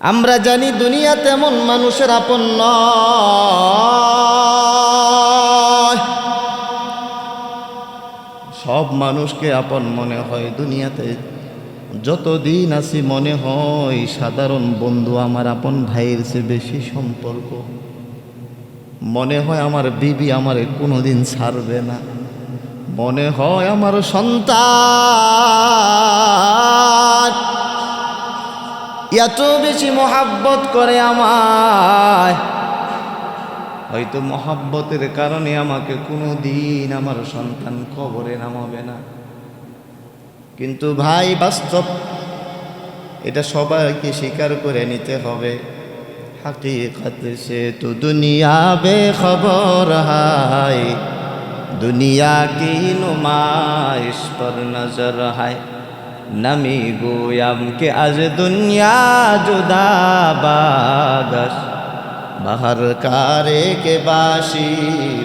আমরা জানি দুনিয়া তেমন মানুষের আপন নয়। সব মানুষকে আপন মনে হয় দুনিয়াতে। যতদিন আছি মনে হয় সাধারণ বন্ধু আমার আপন ভাইয়ের চেয়ে বেশি সম্পর্ক। মনে হয় আমার বিবি আমারে কোনোদিন ছাড়বে না। মনে হয় আমার সন্তান এত বেশি মহাব্বত করে আমায়। হয়তো মহাব্বতের কারণে আমাকে কোনো দিন আমার সন্তান কবরে নামাবে না। কিন্তু ভাই বাস্তব এটা সবাইকে স্বীকার করে নিতে হবে। হাকিকত সে তো দুনিয়া বেখবর হায়, দুনিয়া কি নুমাইশ পর নজর হায়। नमी गोयम के आज दुनिया जुदा बागश, बाहर कारे के बाशी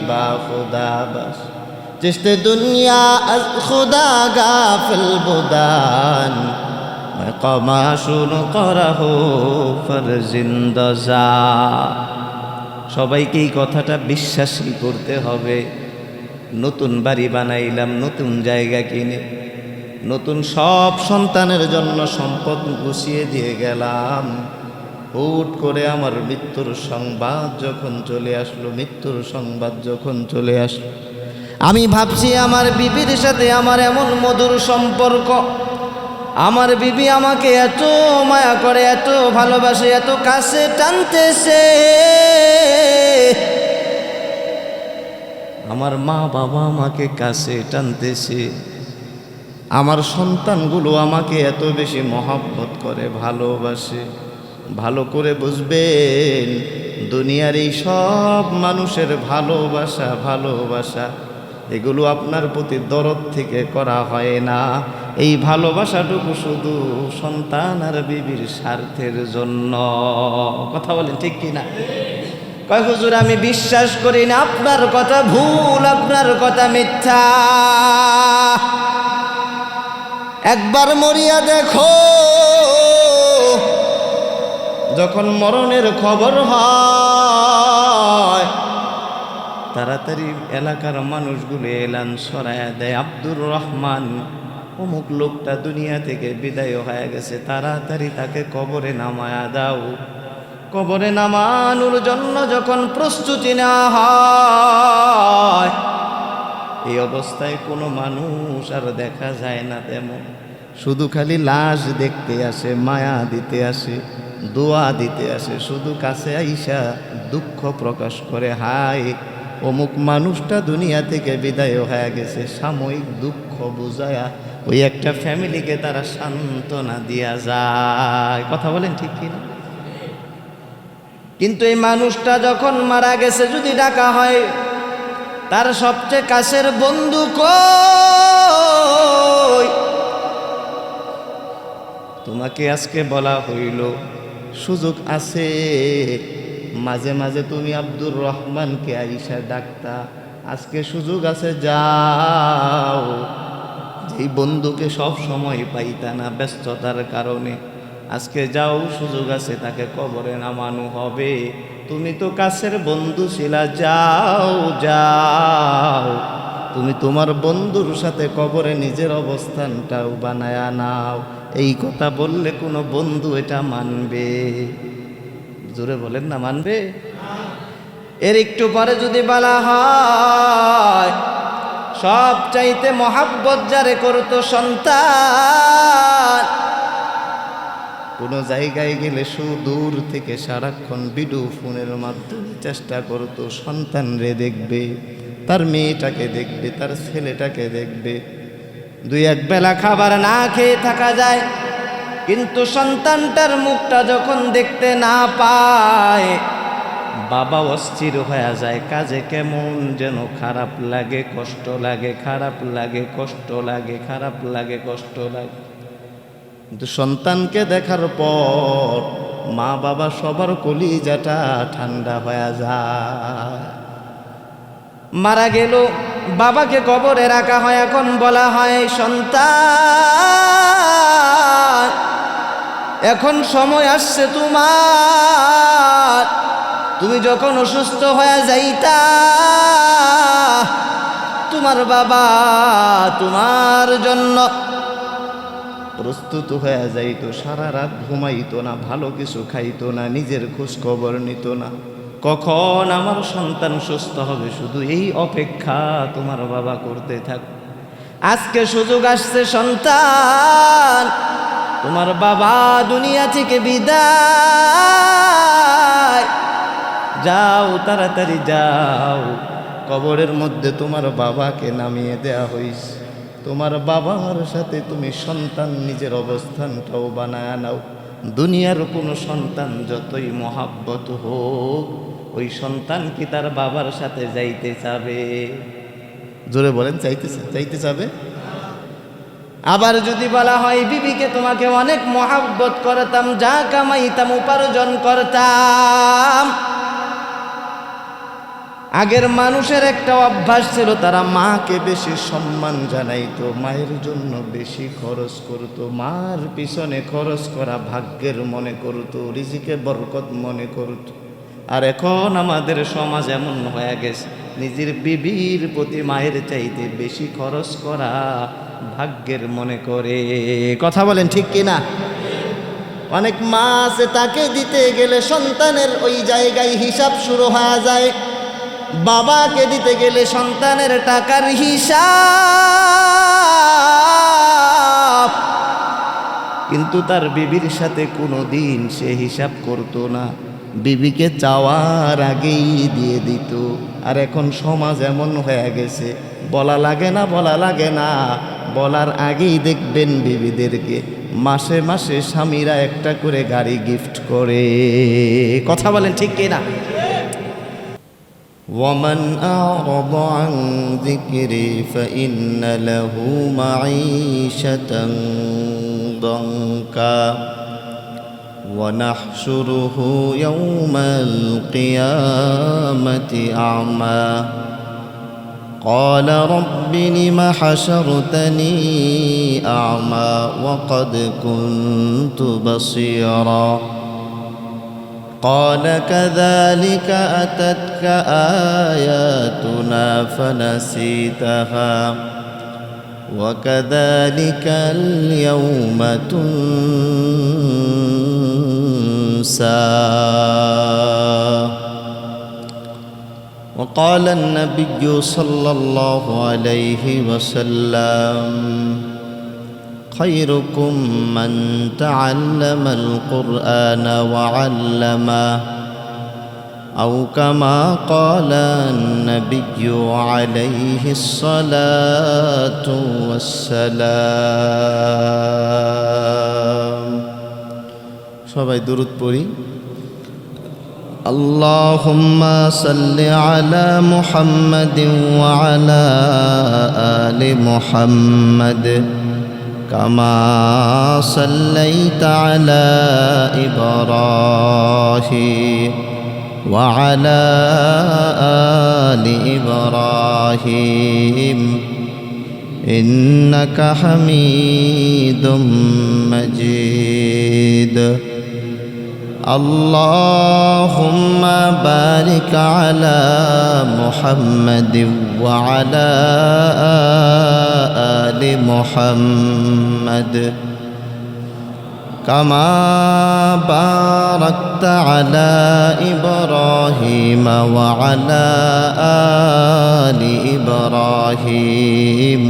बा खुदा बस। जिसते दुनिया अज खुदा गाफिल बुदान, मैं कमाशुन करहो फर जिंदजा। সবাইকে এই কথাটা বিশ্বাসী করতে হবে। নতুন বাড়ি বানাইলাম, নতুন জায়গা কিনে, নতুন সব সন্তানের জন্য সম্পদ গুছিয়ে দিয়ে গেলাম। হুট করে আমার মৃত্যুর সংবাদ যখন চলে আসলো, মৃত্যুর সংবাদ যখন চলে আসলো, আমি ভাবছি আমার বিবির সাথে আমার এমন মধুর সম্পর্ক, আমার বিবি আমাকে এত মায়া করে, এত ভালোবাসে, এত কাছে টানতেছে। আমার মা বাবা আমাকে কাছে টানতেছে। আমার সন্তানগুলো আমাকে এত বেশি মহব্বত করে, ভালোবাসে। ভালো করে বুঝবেন, দুনিয়ার এই সব মানুষের ভালোবাসা এগুলো আপনার প্রতি দরদ থেকে করা হয় না। এই ভালোবাসাটুকু শুধু সন্তান আর বিবির স্বার্থের জন্য। কথা বলেন ঠিক কি না? কয় হুজুর আমি বিশ্বাস করি না, আপনার কথা ভুল, আপনার কথা মিথ্যা। একবার মরিয়া দেখো, যখন মরণের খবর হয় তাড়াতাড়ি এলাকার মানুষগুলো এলান ছড়ায়া দেয়, আব্দুর রহমান অমুক লোকটা দুনিয়া থেকে বিদায় হয়ে গেছে, তাড়াতাড়ি তাকে কবরে নামায়া দাও। কবরে নামানোর জন্য যখন প্রস্তুতি নেওয়া হয়, এই অবস্থায় কোনো মানুষ আর দেখা যায় না তেমন। শুধু খালি লাশ দেখতে আসে, মায়া দিতে আসে, দোয়া দিতে আসে। শুধু কাছে আইসা দুঃখ প্রকাশ করে, হায় অমুক মানুষটা দুনিয়া থেকে বিদায় হয়ে গেছে। সাময়িক দুঃখ বুঝায়া ওই একটা ফ্যামিলিকে তারা সান্ত্বনা দিয়া যায়। কথা বলেন ঠিক কিনা? কিন্তু এই মানুষটা যখন মারা গেছে, যদি ডাকা হয় তার সবচেয়ে কাছের বন্ধু কই, তোমাকে আজকে বলা হইল সুযোগ আছে, মাঝে মাঝে তুমি আব্দুর রহমানকে আইসা ডাকতা, আজকে সুযোগ আছে, যাও। যেই বন্ধুকে সব সময় পাইতা না ব্যস্ততার কারণে, আজকে যাও, সুযোগ আছে, তাকে কবরে নামানো হবে। তুমি তো কাছের বন্ধু ছিলা, যাও যাও, তুমি তোমার বন্ধুর সাথে কবরে নিজের অবস্থানটাও বানায়া নাও। এই কথা বললে কোনো বন্ধু এটা মানবে? জোরে বলেন না, মানবে? এর একটু পরে যদি বলা হয় সব চাইতে মহাব্বত যারে করতো সন্তান, কোনো জায়গায় গেলে সুদূর থেকে সারাক্ষণ ভিডিও ফোনের মাধ্যমে চেষ্টা করতো সন্তান রে দেখবে, তার মেয়েটাকে দেখবে, তার ছেলেটাকে দেখবে। দুই এক বেলা খাবার না খেয়ে থাকা যায়, কিন্তু সন্তানটার মুখটা যখন দেখতে না পায়, বাবা অস্থির হয়ে যায়। কাজে কেমন যেন খারাপ লাগে, কষ্ট লাগে, খারাপ লাগে, কষ্ট লাগে, খারাপ লাগে, কষ্ট লাগে। কিন্তু সন্তানকে দেখার পর মা বাবা সবার কলিজাটা ঠান্ডা হয়ে যায়। মারা গেল, বাবাকে কবরে রাখা হয়, এখন বলা হয় সন্তান এখন সময় আসছে তোমার, তুমি যখন অসুস্থ হয়ে যাইতা, তোমার বাবা তোমার জন্য প্রস্তুত হয়ে যাইতো, সারা রাত ঘুমাইতো না, ভালো কিছু খাইতো না, নিজের খোঁজ খবর নিত না, কখন আমার সন্তান সুস্থ হবে শুধু এই অপেক্ষা তোমার বাবা করতে থাক। আজকে সুযোগ আসছে সন্তান, তোমার বাবা দুনিয়া থেকে বিদায়, যাও তাড়াতাড়ি যাও, কবরের মধ্যে তোমার বাবাকে নামিয়ে দেয়া হইছে। তোমার বাবার সাথে তুমি সন্তান নিজের অবস্থানটাও বানায় নাও। দুনিয়ার কোনো সন্তান যতই মহাব্বত হোক, ওই সন্তান কি তার বাবার সাথে যাইতে চাবে? জোরে বলেন, চাইতে চাবে? আবার যদি বলা হয় বিবিকে তোমাকে অনেক মহাব্বত করতাম, যা কামাইতাম উপার্জন করতাম। আগের মানুষের একটা অভ্যাস ছিল, তারা মাকে বেশি সম্মান জানাইতো, মায়ের জন্য বেশি খরচ করত, মার পিছনে খরচ করা ভাগ্যের মনে করত, রিজিকে বরকত মনে করত। আর এখন আমাদের সমাজ এমন হয়ে গেছে, নিজের বিবির প্রতি মায়ের চাইতে বেশি খরচ করা ভাগ্যের মনে করে। কথা বলেন ঠিক কিনা? অনেক মা আছে, তাকে দিতে গেলে সন্তানের ওই জায়গায় হিসাব শুরু হয়ে যায়, বাবাকে দিতে গেলে সন্তানের টাকার হিসাব, কিন্তু তার বিবির সাথে কোনো দিন সে হিসাব করতো না, বিবিকে চাওয়ার আগেই দিয়ে দিত। আর এখন সমাজ এমন হয়ে গেছে, বলা লাগে না, বলার আগেই দেখবেন বিবিদেরকে মাসে মাসে স্বামীরা একটা করে গাড়ি গিফট করে। কথা বলেন ঠিক কিনা? ومن أعرض عن ذكري فإن له معيشة ضنكا ونحشره يوم القيامة أعمى قال رب لم حشرتني أعمى وقد كنت بصيرا قال كذلك أتتك آياتنا فنسيتها وكذلك اليوم تنسى وقال النبي صلى الله عليه وسلم خيركم من تعلم القرآن وعلمه أو كما قال النبي عليه الصلاة والسلام সবাই দুরূদ পড়ি اللهم صل على محمد وعلى آل محمد كما صليت على إبراهيم وعلى آل إبراهيم إنك حميد مجيد اللهم بارك على محمد وعلى آل محمد كما باركت على إبراهيم وعلى آل إبراهيم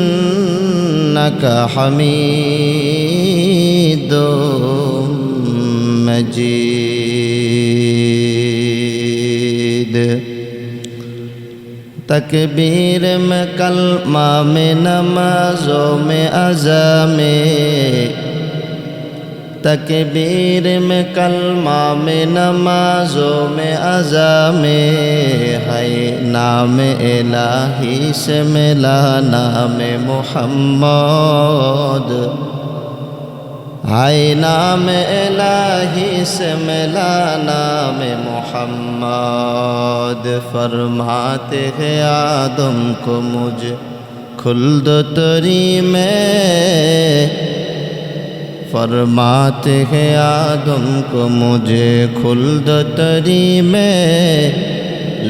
إنك حميد مجيد तकबीर में कलमा में नमाज़ों में अज़ा में तकबीर में कलमा में नमाज़ों में अज़ा में है नाम इलाही से मिला नाम मोहम्मद हाय नाम इलाही से मिला नाम मोहम्मद फरमाते हैं आदम को मुझ खुल्द तरी में फरमाते हैं आदम को मुझे खुल्द तरी में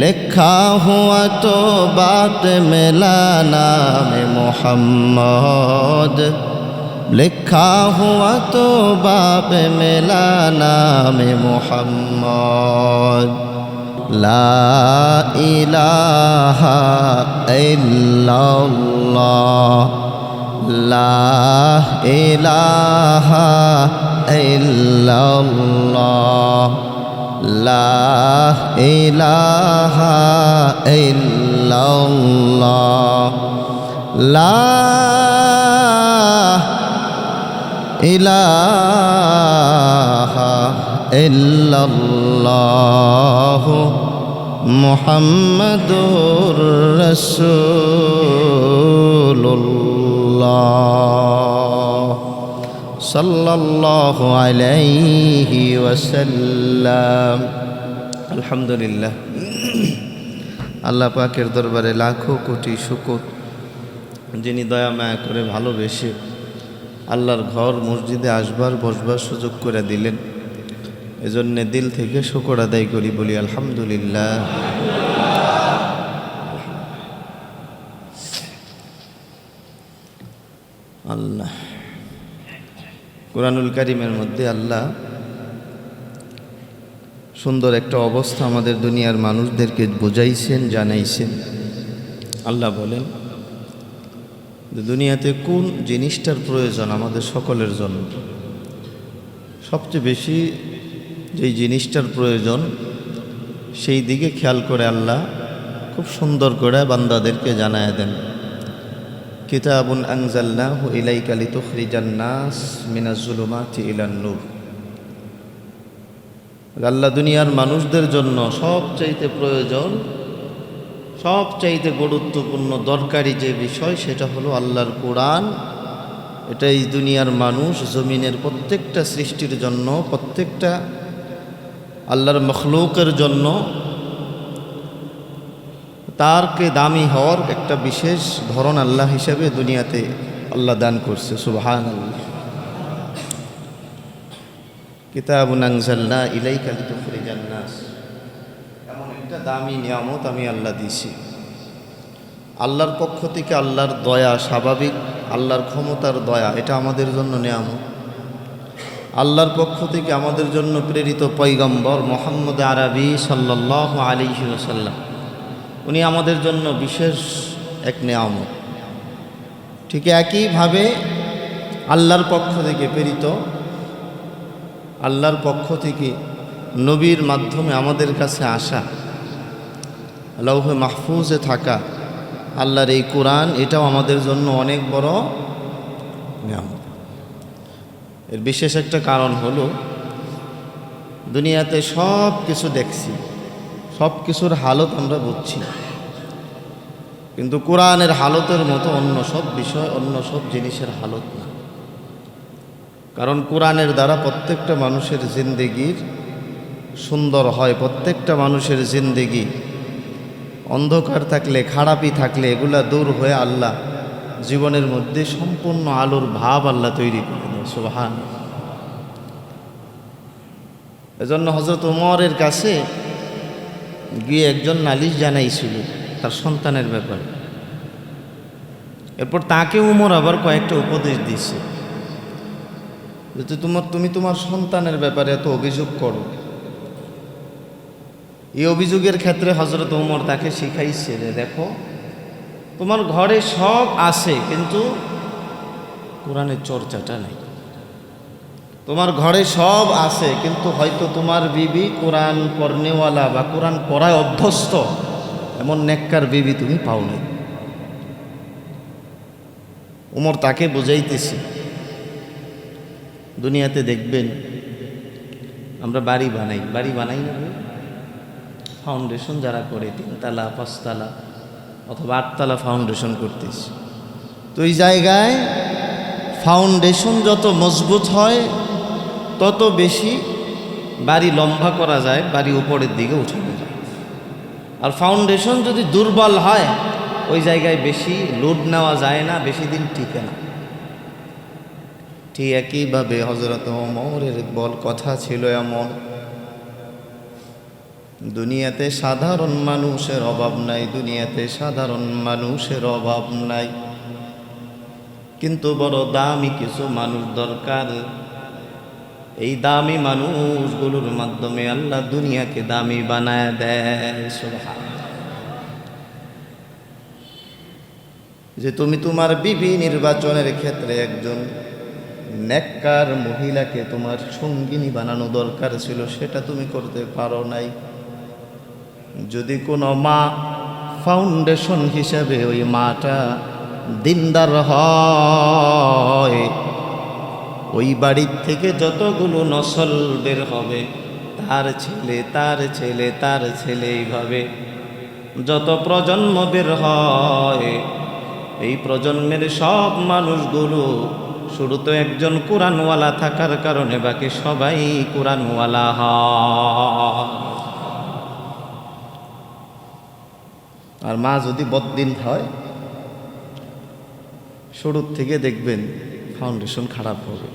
लिखा हुआ तो बात मिला नाम मोहम्मद लिखा हुआ तो बाप मिला नाम मोहम्मद ला इलाहा इल्लल्लाह ला इलाहा इल्लल्लाह ला इलाहा इल्लल्लाह ला इलाहा इल्लल्लाह मुहम्मदुर रसूलुल्लाह सल्लल्लाहु अलैहि वसल्लम। अल्हम्दुलिल्लाह, আল্লাহ পাকের দরবারে লাখো কোটি শুকর, যিনি দয়া মায়া করে ভালোবেসে আল্লাহর ঘর মসজিদে আসবার বসবার সুযোগ করে দিলেন। এজন্যে দিল থেকে শুকর আদায় করি, বলি আলহামদুলিল্লাহ। আল্লাহ কুরআনুল কারীমের মধ্যে আল্লাহ সুন্দর একটা অবস্থা আমাদের দুনিয়ার মানুষদেরকে বুঝাইছেন, জানাইছেন। আল্লাহ বলেন যে দুনিয়াতে কোন জিনিসটার প্রয়োজন আমাদের সকলের জন্য। সবচেয়ে বেশি যেই জিনিসটার প্রয়োজন সেই দিকে খেয়াল করে আল্লাহ খুব সুন্দর করে বান্দাদেরকে জানায় দেন। কিতাবুন আনজালনাহু ইলাইকা লিতুখরিজান নাস মিনাজ জুলুমাতি ইলান নূর। আল্লাহ দুনিয়ার মানুষদের জন্য সবচাইতে প্রয়োজন, সবচাইতে গুরুত্বপূর্ণ দরকারি যে বিষয় সেটা হলো আল্লাহর কোরআন। এটাই দুনিয়ার মানুষ জমিনের প্রত্যেকটা সৃষ্টির জন্য, প্রত্যেকটা আল্লাহর মখলুকের জন্য তারকে দামি হওয়ার একটা বিশেষ ধরন আল্লাহ হিসাবে দুনিয়াতে আল্লাহ দান করছে। সুবহানাল্লাহ। কিতাবুন আনজালনা ইলাইকা লিতুখরিজান নাস, এমন একটা দামি নিয়ামত আমি আল্লাহ দিছি। আল্লাহর পক্ষ থেকে আল্লাহর দয়া, স্বাভাবিক আল্লাহর ক্ষমতার দয়া, এটা আমাদের জন্য নিয়ামত। আল্লাহর পক্ষ থেকে আমাদের জন্য প্রেরিত পয়গম্বর মুহাম্মদ আরবি সাল্লাল্লাহু আলাইহি ওয়াসাল্লাম, উনি আমাদের জন্য বিশেষ এক নিয়ামত। ঠিক একইভাবে আল্লাহর পক্ষ থেকে প্রেরিত, আল্লাহর পক্ষ থেকে নবীর মাধ্যমে আমাদের কাছে আসা, লৌহে মাহফুজে থাকা আল্লাহর এই কোরআন, এটাও আমাদের জন্য অনেক বড় নিয়ামত। এর বিশেষ একটা কারণ হলো দুনিয়াতে সব কিছু দেখছি, সব কিছুর হালত আমরা বুঝছি, কিন্তু কোরআনের হালতের মতো অন্য সব বিষয়, অন্য সব জিনিসের হালত না। কারণ কোরআনের দ্বারা প্রত্যেকটা মানুষের জিন্দেগির সুন্দর হয়। প্রত্যেকটা মানুষের জিন্দেগি অন্ধকার থাকলে, খারাপি থাকলে এগুলা দূর হয়ে আল্লাহ জীবনের মধ্যে সম্পূর্ণ আলোর ভাব আল্লাহ তৈরি করে দেয়। সুবহানাল্লাহ। এজন্য হযরত ওমরের কাছে গিয়ে একজন নালিশ জানাইছিল তার সন্তানের ব্যাপারে। এরপর তাকে ওমর আবার কয়েকটা উপদেশ দিয়েছে যে তুমি তোমার সন্তানের ব্যাপারে এত অভিযোগ করো। এই অভিযোগের ক্ষেত্রে হযরত ওমর তাকে শিখাইছে যে দেখো, তোমার ঘরে সব আছে কিন্তু কোরআনের চর্চাটা নেই। তোমার ঘরে সব আছে কিন্তু হয়তো তোমার বিবি কোরআন পড়নেওয়ালা বা কোরআন পড়ায় অভ্যস্ত এমন নেককার বিবি তুমি পাও নাই। ওমর তাকে বুঝাইতেছি, দুনিয়াতে দেখবেন আমরা বাড়ি বানাই না, ফাউন্ডেশন যারা করে 3 তলা 5 তলা অথবা 8 তলা ফাউন্ডেশন করতেছি। তো এই জায়গায় ফাউন্ডেশন যত মজবুত হয় তত বেশি বাড়ি লম্বা করা যায়, বাড়ি উপরের দিকে উঠানো যায়। আর ফাউন্ডেশন যদি দুর্বল হয় ওই জায়গায় বেশি লোড নেওয়া যায় না, বেশি দিন টিকে না। ঠিক একইভাবে হযরত ওমরের বল কথা ছিল এমন, দুনিয়াতে সাধারণ মানুষের অভাব নাই, দুনিয়াতে সাধারণ মানুষের অভাব নাই, কিন্তু বড় দামি কিছু মানুষ দরকার। এই দামি মানুষগুলোর মাধ্যমে আল্লাহ দুনিয়াকে দামি বানায় দেয়। সুবহানাল্লাহ। যে তুমি তোমার বিবি নির্বাচনের ক্ষেত্রে একজন নেককার মহিলাকে তোমার সঙ্গিনী বানানো দরকার ছিল, সেটা তুমি করতে পারো নাই। যদি কোনো মা ফাউন্ডেশন হিসাবে ওই মাটা দিনদার হয়, ওই বাড়ির থেকে যতগুলো নসল বের হবে, তার ছেলে তার ছেলে তার ছেলে, এইভাবে যত প্রজন্ম বের হয়, এই প্রজন্মের সব মানুষগুলো শুরু তো একজন কোরআনওয়ালা থাকার কারণে বাকি সবাই কোরআনওয়ালা হয়। আর মা যদি বদ্দিন হয়, শুরুর থেকে দেখবেন ফাউন্ডেশন খারাপ হবে,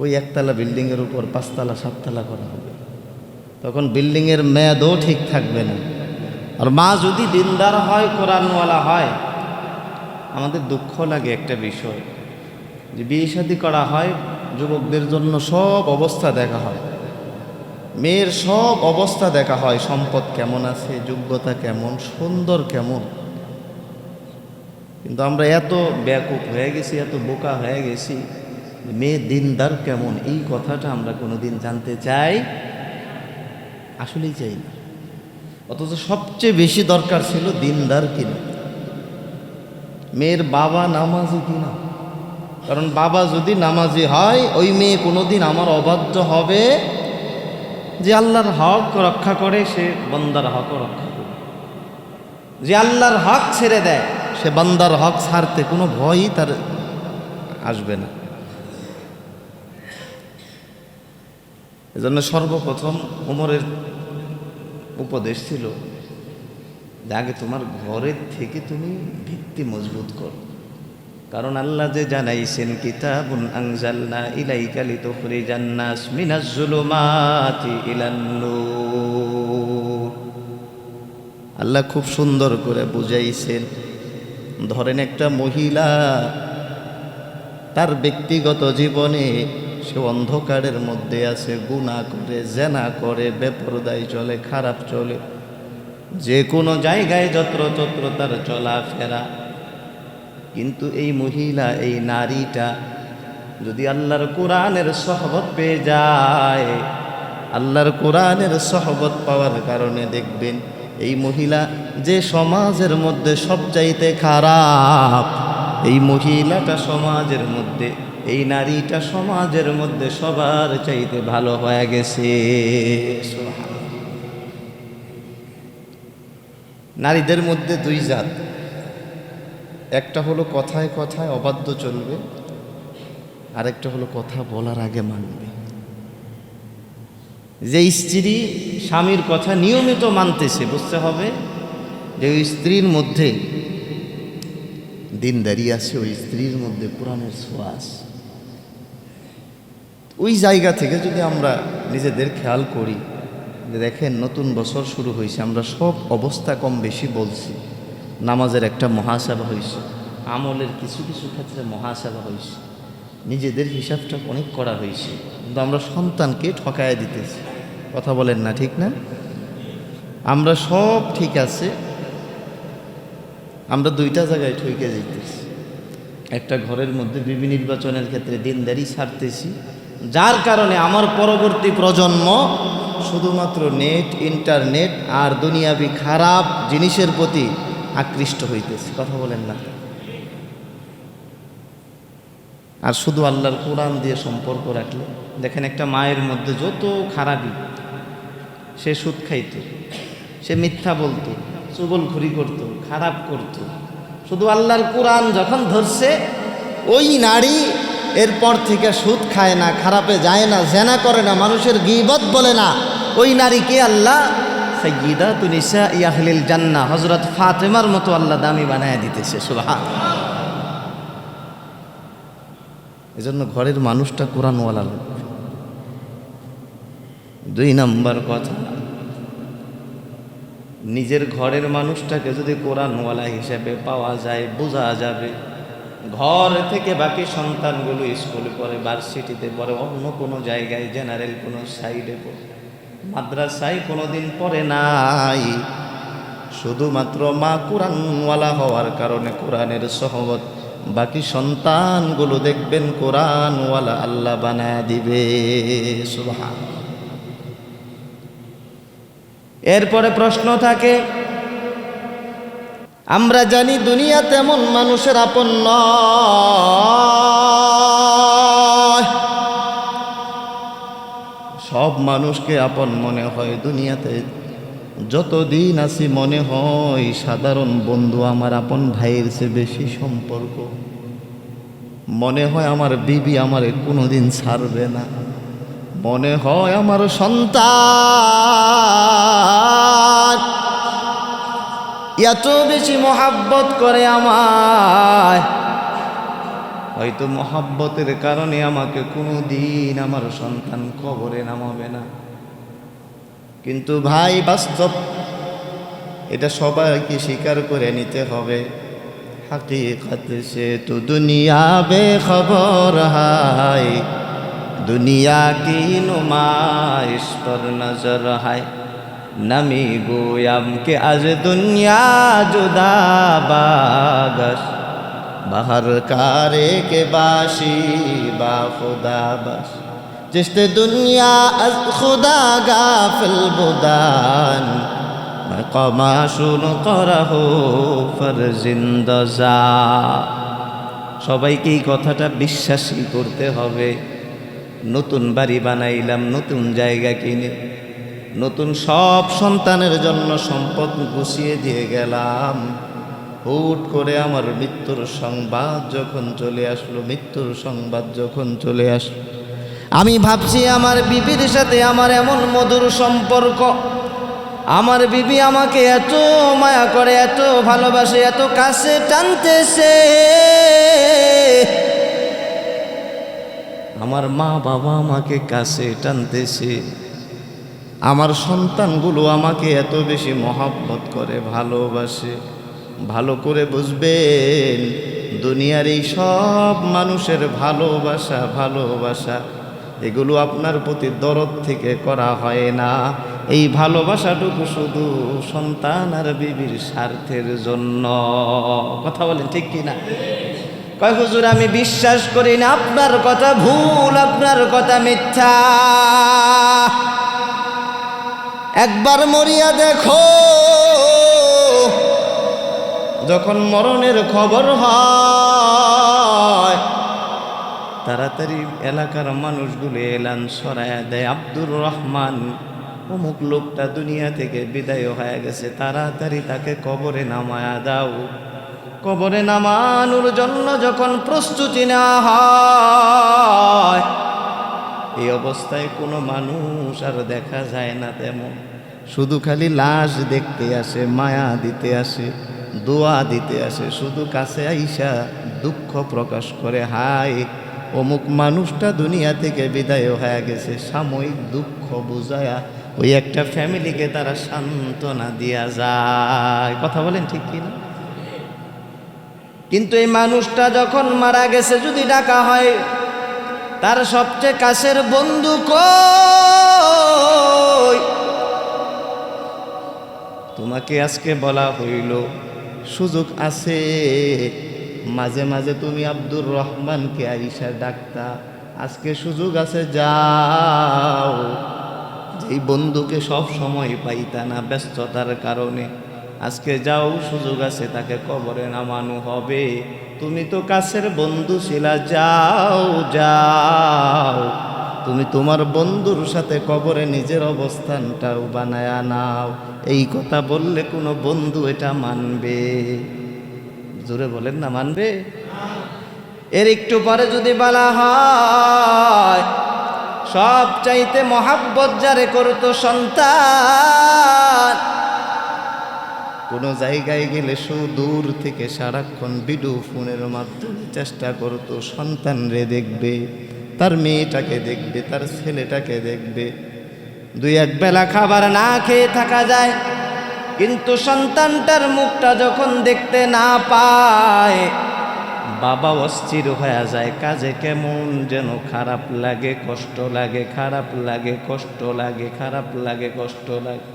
ওই একতলা বিল্ডিংয়ের উপর 5 তলা 7 তলা করা হবে, তখন বিল্ডিংয়ের মেয়াদও ঠিক থাকবে না। আর মা যদি দিনদার হয়, কোরআনওয়ালা হয়, আমাদের দুঃখ লাগে একটা বিষয়, যে বিয়ে শাদী করা হয়, যুবকদের জন্য সব অবস্থা দেখা হয়, মেয়ের সব অবস্থা দেখা হয়, সম্পদ কেমন আছে, যোগ্যতা কেমন, সুন্দর কেমন, কিন্তু আমরা এত ব্যাকুপ হয়ে গেছি, এত বোকা হয়ে গেছি, মেয়ে দিনদার কেমন এই কথাটা আমরা কোনোদিন জানতে চাই, আসলেই চাই না। অথচ সবচেয়ে বেশি দরকার ছিল দিনদার কিনা, মেয়ের বাবা নামাজি কিনা। কারণ বাবা যদি নামাজি হয়, ওই মেয়ে কোনোদিন আমার অবাধ্য হবে, যে আল্লাহর হক রক্ষা করে সে বান্দার হক রক্ষা করে, যে আল্লাহর হক ছেড়ে দেয় সে বান্দার হক ছাড়তে কোনো ভয়ই তার আসবে না। এজন্য সর্বপ্রথম ওমরের উপদেশ ছিল যে আগে তোমার ঘরের থেকে তুমি ভিত্তি মজবুত করো, কারণ আল্লাহ যে জানাইছেন কিতাবুন আনজালনা ইলাইকা লিতুখরিজান নাস মিনাজ জুলুমাতি ইলান নূর। আল্লাহ খুব সুন্দর করে বুঝাইছেন। ধরেন একটা মহিলা তার ব্যক্তিগত জীবনে সে অন্ধকারের মধ্যে আছে, গুনাহ করে, জেনা করে, বেপরদায় চলে, খারাপ চলে, যে কোনো জায়গায় যত্রতত্র তার চলাফেরা, কিন্তু এই মহিলা, এই নারীটা যদি আল্লাহর কোরআনের সহবত পেয়ে যায়, আল্লাহর কোরআনের সহবত পাওয়ার কারণে দেখবেন এই মহিলা যে সমাজের মধ্যে সবচাইতে খারাপ, এই মহিলাটা সমাজের মধ্যে, এই নারীটা সমাজের মধ্যে সবার চাইতে ভালো হয়ে গেছে। নারীদের মধ্যে 2 জাত, একটা হলো কথায় কথায় অবাধ্য চলবে, আরেকটা হলো কথা বলার আগে মানবে। যে স্ত্রী স্বামীর কথা নিয়মিত মানতেছে, বুঝতে হবে যে ওই স্ত্রীর মধ্যে দিনদারি আছে, ওই স্ত্রীর মধ্যে কোরআনের ছোঁয়া আছে। ওই জায়গা থেকে যদি আমরা নিজেদের খেয়াল করি, যে দেখেন নতুন বছর শুরু হয়েছে, আমরা সব অবস্থা কম বেশি বলছি, নামাজের একটা মহাসভা হয়েছে, আমলের কিছু কিছু ক্ষেত্রে মহাসভা হয়েছে, নিজেদের হিসাবটা অনেক করা হয়েছে, কিন্তু আমরা সন্তানকে ঠকায় দিতেছি। কথা বলেন না, ঠিক না? আমরা সব ঠিক আছে, আমরা 2টা জায়গায় ঠকে যাইতেছি। একটা ঘরের মধ্যে বিবি নির্বাচনের ক্ষেত্রে দিনদারি ছাড়তেছি, যার কারণে আমার পরবর্তী প্রজন্ম শুধুমাত্র নেট, ইন্টারনেট আর দুনিয়াবি খারাপ জিনিসের প্রতি আকৃষ্ট হইতেছে। কথা বলেন না। আর শুধু আল্লাহর কোরআন দিয়ে সম্পর্ক রাখলে দেখেন, একটা মায়ের মধ্যে যত খারাপই, সে সুদ খাইত, সে মিথ্যা বলতো, চুগলখড়ি করত, খারাপ করত, শুধু আল্লাহর কোরআন যখন ধরছে, ওই নারী এরপর থেকে সুদ খায় না, খারাপে যায় না, জেনা করে না, মানুষের গীবত বলে না। ওই নারীকে আল্লাহ সাইয়্যিদাতুন নিসাই আহলিল জান্নাহ, হযরত ফাতেমার মতো আল্লাহ দামি বানায় দিতেছে। সুবহানাল্লাহ। এজন্য ঘরের মানুষটা কোরআনওয়ালা লাগবে। 2 নম্বর কথা, নিজের ঘরের মানুষটাকে যদি কোরআনওয়ালা হিসেবে পাওয়া যায়, বোঝা যাবে। ঘর থেকে বাকি সন্তানগুলো স্কুলে পড়ে, ভার্সিটিতে পড়ে, অন্য কোনো জায়গায় জেনারেল কোনো সাইডে পড়ে, মাদ্রাসায় কোনোদিন পড়ে নাই। শুধুমাত্র মা কোরআনওয়ালা হওয়ার কারণে, কোরআনের সহবত, বাকি সন্তানগুলো দেখবেন কোরআনওয়ালা আল্লাহ বানায় দিবে। সুবহানাল্লাহ। এরপরে প্রশ্ন থাকে, আমরা জানি দুনিয়া তেমন মানুষের আপন নয়, সব মানুষকে আপন মনে হয় দুনিয়াতে। যতদিন আছি মনে হয় সাধারণ বন্ধু আমার আপন ভাইয়ের চেয়ে বেশি সম্পর্ক। মনে হয় আমার বিবি আমারে কোনোদিন ছাড়বে না। মনে হয় আমার সন্তান এত বেশি মহাব্বত করে আমায়, হয়তো মহাব্বতের কারণে আমাকে কোনোদিন আমার সন্তান কবরে নামাবে না। কিন্তু ভাই বাস্তব, এটা সবাইকে স্বীকার করে নিতে হবে। হাকিকত সে তো দুনিয়া বেখবর হায়, দুনিয়া কি নুমাইশ পর নজর হায়। নমি গোয়াম কে আজ দুনিয়া জুদা বাগস, বাহর কারে কে বাসি বা খুদা বাস। जिसते दुनिया अज खुदा गाफिल बुदान, मकामाशुन करहो फरजिंदजा। সবাইকে এই কথাটা বিশ্বাসী করতে হবে। নতুন বাড়ি বানাইলাম, নতুন জায়গা কিনে, নতুন সব সন্তানের জন্য সম্পদ গুছিয়ে দিয়ে গেলাম। হুট করে আমার মৃত্যুর সংবাদ যখন চলে আসলো, মৃত্যুর সংবাদ যখন চলে আসলো, আমি ভাবছি আমার বিবির সাথে আমার এমন মধুর সম্পর্ক, আমার বিবি আমাকে এত মায়া করে, এত ভালোবাসে, এত কাছে টানতেছে, আমার মা বাবা আমাকে কাছে টানতেছে, আমার সন্তানগুলো আমাকে এত বেশি মহব্বত করে, ভালোবাসে। ভালো করে বুঝবেন, দুনিয়ার এই সব মানুষের ভালোবাসা এগুলো আপনার প্রতি দরদ থেকে করা হয় না। এই ভালোবাসাটুকু শুধু সন্তান আর বিবির স্বার্থের জন্য। কথা বলেন ঠিক কি না? কয় হুজুর আমি বিশ্বাস করি না, আপনার কথা ভুল, আপনার কথা মিথ্যা। একবার মরিয়া দেখো, যখন মরণের খবর হয়, তাড়াতাড়ি এলাকার মানুষগুলো এলান সরায়া দেয়, আব্দুর রহমান অমুক লোকটা দুনিয়া থেকে বিদায় হয়ে গেছে, তাড়াতাড়ি তাকে কবরে নামায়া দাও। কবরে নামানোর জন্য যখন প্রস্তুতি নেওয়া হয়, এই অবস্থায় কোনো মানুষ আর দেখা যায় না তেমন, শুধু খালি লাশ দেখতে আসে, মায়া দিতে আসে, দোয়া দিতে আসে, শুধু কাছে আইসা দুঃখ প্রকাশ করে, হায় অমুক মানুষটা দুনিয়া থেকে বিদায় হয়ে গেছে। সাময়িক দুঃখ বুঝায়া ওই একটা ফ্যামিলিকে তারা সান্ত্বনা দিয়া যায়। কথা বলেন ঠিক কিনা? কিন্তু এই মানুষটা যখন মারা গেছে, যদি ডাকা হয় তার সবচেয়ে কাছের বন্ধু কই, তোমাকে আজকে বলা হইল সুযোগ আছে, মাঝে মাঝে তুমি আব্দুর রহমানকে আইসা ডাকতা, আজকে সুযোগ আছে, যাও। যেই বন্ধুকে সব সময় পাইতা না ব্যস্ততার কারণে, আজকে যাও, সুযোগ আছে, তাকে কবরে নামানো হবে। তুমি তো কাছের বন্ধু ছিলা, যাও যাও, তুমি তোমার বন্ধুর সাথে কবরে নিজের অবস্থানটাও বানায়া নাও। এই কথা বললে কোনো বন্ধু এটা মানবে? জোরে বলেন না, মানবে? এর একটু পরে যদি বলা হয় সব চাইতে মহাব্বত যারে করতো সন্তান, কোনো জায়গায় গেলে দূর থেকে সারাক্ষণ ভিডিও ফোনের মাধ্যমে চেষ্টা করতো সন্তান রে দেখবে, তার মেয়েটাকে দেখবে, তার ছেলেটাকে দেখবে। দুই এক বেলা খাবার না খেয়ে থাকা যায়, কিন্তু সন্তানটার মুখটা যখন দেখতে না পায় বাবা অস্থির হয়ে যায়। কাজে কেমন যেন খারাপ লাগে, কষ্ট লাগে, খারাপ লাগে, কষ্ট লাগে, খারাপ লাগে, কষ্ট লাগে।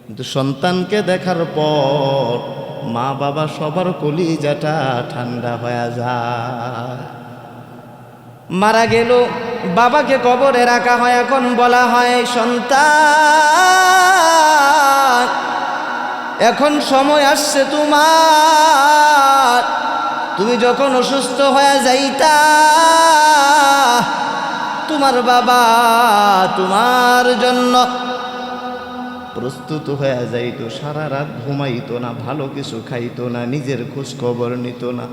কিন্তু সন্তানকে দেখার পর মা বাবা সবার কলিজাটা ঠান্ডা হয়ে যায়। মারা গেল, বাবাকে কবরে রাখা হয়, এখন বলা হয় সন্তান এখন সময় আসছে তোমার, তুমি যখন অসুস্থ হয়ে যাইতা তোমার বাবা তোমার জন্য প্রস্তুত হয়ে যাইতো, সারা রাত ঘুমাইতো না, ভালো কিছু খাইতো না, নিজের খোঁজ খবর নিত না,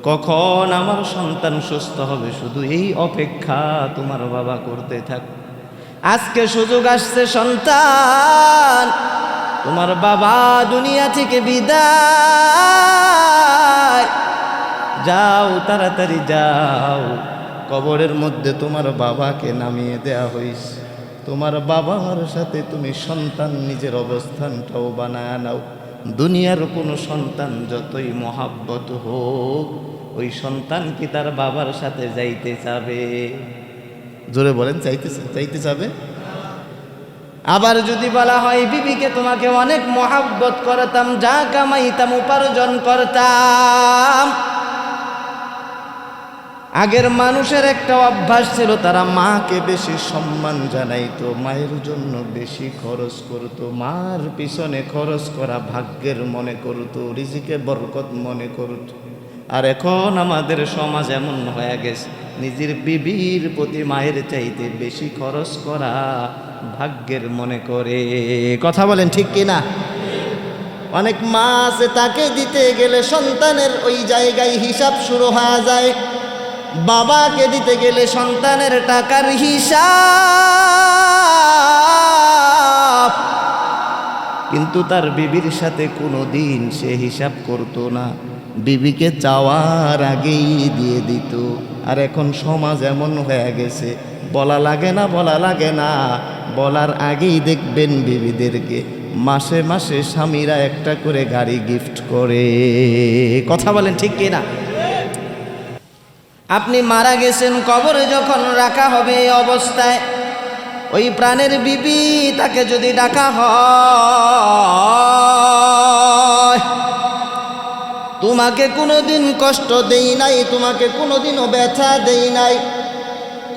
কখন আমার সন্তান সুস্থ হবে শুধু এই অপেক্ষা তোমার বাবা করতে থাক। আজকে সুযোগ আসছে সন্তান, তোমার বাবা দুনিয়া থেকে বিদায়, যাও তাড়াতাড়ি যাও, কবরের মধ্যে তোমার বাবাকে নামিয়ে দেয়া হইছে। তোমার বাবার সাথে তুমি সন্তান নিজের অবস্থানটাও বানায় নাও। দুনিয়ার কোনো সন্তান যতই মহাব্বত হোক, ওই সন্তান কি তার বাবার সাথে যাইতে চাবে? জোরে বলেন, চাইতে চাবে? আবার যদি বলা হয় বিবিকে তোমাকে অনেক মহাব্বত করতাম, যা কামাইতাম উপার্জন করতাম। আগের মানুষের একটা অভ্যাস ছিল, তারা মাকে বেশি সম্মান জানাইতো, মায়ের জন্য বেশি খরচ করত, মার পিছনে খরচ করা ভাগ্যের মনে করত, রিজিকে বরকত মনে করত। আর এখন আমাদের সমাজ এমন হয়ে গেছে, নিজের বিবির প্রতি মায়ের চাইতে বেশি খরচ করা ভাগ্যের মনে করে। কথা বলেন ঠিক কিনা? অনেক মা আছে, তাকে দিতে গেলে সন্তানের ওই জায়গায় হিসাব শুরু হয়ে যায়, বাবাকে দিতে গেলে সন্তানের টাকার হিসাব, কিন্তু তার বিবির সাথে কোনো দিন সে হিসাব করতো না, বিবিকে চাওয়ার আগেই দিয়ে দিত। আর এখন সমাজ এমন হয়ে গেছে, বলা লাগে না, বলা লাগে না, বলার আগেই দেখবেন বিবিদেরকে মাসে মাসে স্বামীরা একটা করে গাড়ি গিফট করে। কথা বলেন ঠিক কিনা? আপনি মারা গেছেন, কবরে যখন রাখা হবে এই অবস্থায় ওই প্রাণের বিবি তাকে যদি ডাকা হয়, তোমাকে কোনোদিন কষ্ট দেই নাই, তোমাকে কোনোদিনও ব্যথা দেই নাই,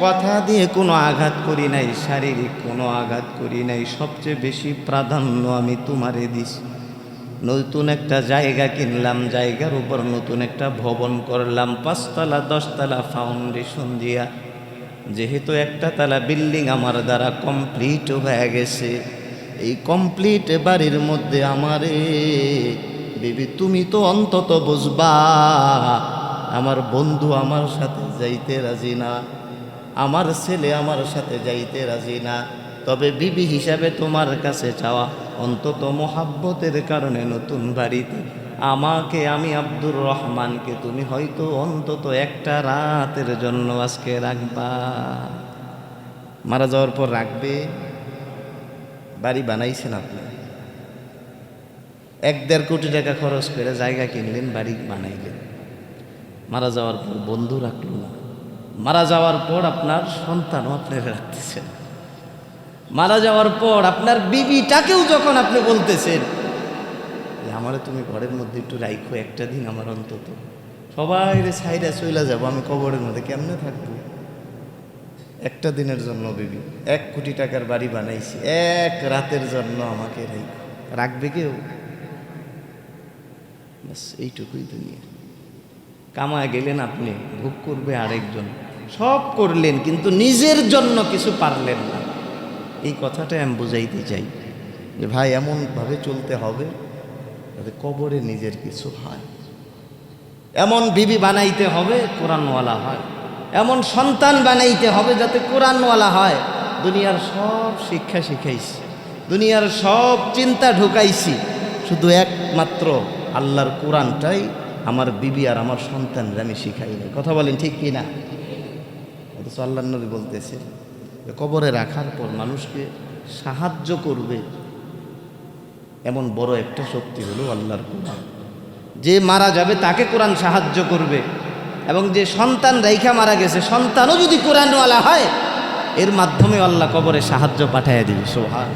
কথা দিয়ে কোনো আঘাত করি নাই, শারীরিক কোনো আঘাত করি নাই, সবচেয়ে বেশি প্রাধান্য আমি তোমারে দিছি। নতুন একটা জায়গা কিনলাম, জায়গার উপর নতুন একটা ভবন করলাম, 5 তলা 10 তলা ফাউন্ডেশন দিয়া, যেহেতু একটা তলা বিল্ডিং আমার দ্বারা কমপ্লিট হয়ে গেছে, এই কমপ্লিট বাড়ির মধ্যে আমারে বিবি তুমি তো অন্তত বুঝবা, আমার বন্ধু আমার সাথে যাইতে রাজি না, আমার ছেলে আমার সাথে যাইতে রাজি না, তবে বিবি হিসাবে তোমার কাছে চাওয়া অন্তত মোহাব্বতের কারণে নতুন বাড়িতে আমাকে, আমি আব্দুর রহমানকে তুমি হয়তো অন্তত একটা রাতের জন্য আজকে রাখবা। মারা যাওয়ার পর রাখবে? বাড়ি বানাইছেন আপনি, 1-1.5 কোটি টাকা খরচ করে জায়গা কিনলেন, বাড়ি বানাইলেন, মারা যাওয়ার পর বন্ধু রাখলো না, মারা যাওয়ার পর আপনার সন্তানও আপনারা রাখতেছেন, মারা যাওয়ার পর আপনার বিবিটাকেও যখন আপনি বলতেছেন যে আমারে তুমি ঘরের মধ্যে একটু রাইখো একটা দিন, আমার অন্তত সবাই রে ছাইরা চইলা যাব, আমি কবরের মধ্যে কেমনে থাকবো? একটা দিনের জন্য বিবি 1 কোটি টাকার বাড়ি বানাইছি, 1 রাতের জন্য আমাকে রাখবে কেউ? বাস এইটুকুই দুনিয়া। কামায় গেলেন আপনি, ভোগ করবে আরেকজন, সব করলেন কিন্তু নিজের জন্য কিছু পারলেন না। এই কথাটা আমি বুঝাইতে চাই যে ভাই এমনভাবে চলতে হবে যাতে কবরে নিজের কিছু হয়, এমন বিবি বানাইতে হবে কোরআনওয়ালা হয়, এমন সন্তান বানাইতে হবে যাতে কোরআনওয়ালা হয়। দুনিয়ার সব শিক্ষা শিখাইছি, দুনিয়ার সব চিন্তা ঢুকাইছি, শুধু একমাত্র আল্লাহর কোরআনটাই আমার বিবি আর আমার সন্তানরা আমি শিখাই নাই। কথা বলেন ঠিক কি না? অথচ আল্লাহ নবী বলতেছে কবরে রাখার পর মানুষকে সাহায্য করবে এমন বড় একটা শক্তি হলো আল্লাহর কোরআন। যে মারা যাবে তাকে কোরআন সাহায্য করবে, এবং যে সন্তান রাইখা মারা গেছে সন্তানও যদি কোরআনওয়ালা হয় এর মাধ্যমে আল্লাহ কবরে সাহায্য পাঠাইয়া দিবে। সুবহান।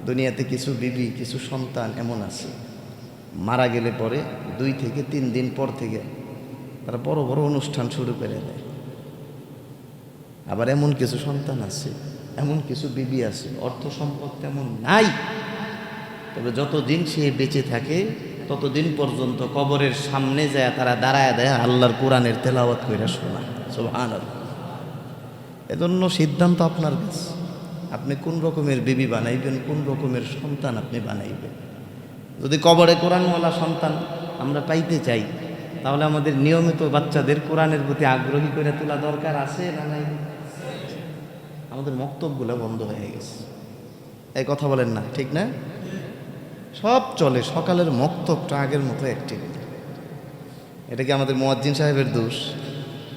দুনিয়াতে কিছু বিবি কিছু সন্তান এমন আছে মারা গেলে পরে 2 থেকে 3 দিন পর থেকে তারা বড় বড় অনুষ্ঠান শুরু করে দেয়। আবার এমন কিছু সন্তান আছে, এমন কিছু বিবি আছে অর্থ সম্পদ তেমন নাই, তবে যতদিন সে বেঁচে থাকে ততদিন পর্যন্ত কবরের সামনে যায় তারা দাঁড়ায় দেয় আল্লাহর কোরআনের তেলাওয়াত কইরা শোনায়। সুবহানাল্লাহ। এজন্য সিদ্ধান্ত আপনার কাছে, আপনি কোন রকমের বিবি বানাইবেন, কোন রকমের সন্তান আপনি বানাইবেন। যদি কবরে কোরআনওয়ালা সন্তান আমরা পাইতে চাই তাহলে আমাদের নিয়মিত বাচ্চাদের কোরআনের প্রতি আগ্রহী করে তোলা দরকার আছে না নাই? আমাদের মক্তবগুলো বন্ধ হয়ে গেছে, এই কথা বলেন না ঠিক না? সব চলে, সকালের মক্তবটা আগের মতো অ্যাক্টিভ। এটা কি আমাদের মুয়াজ্জিন সাহেবের দোষ?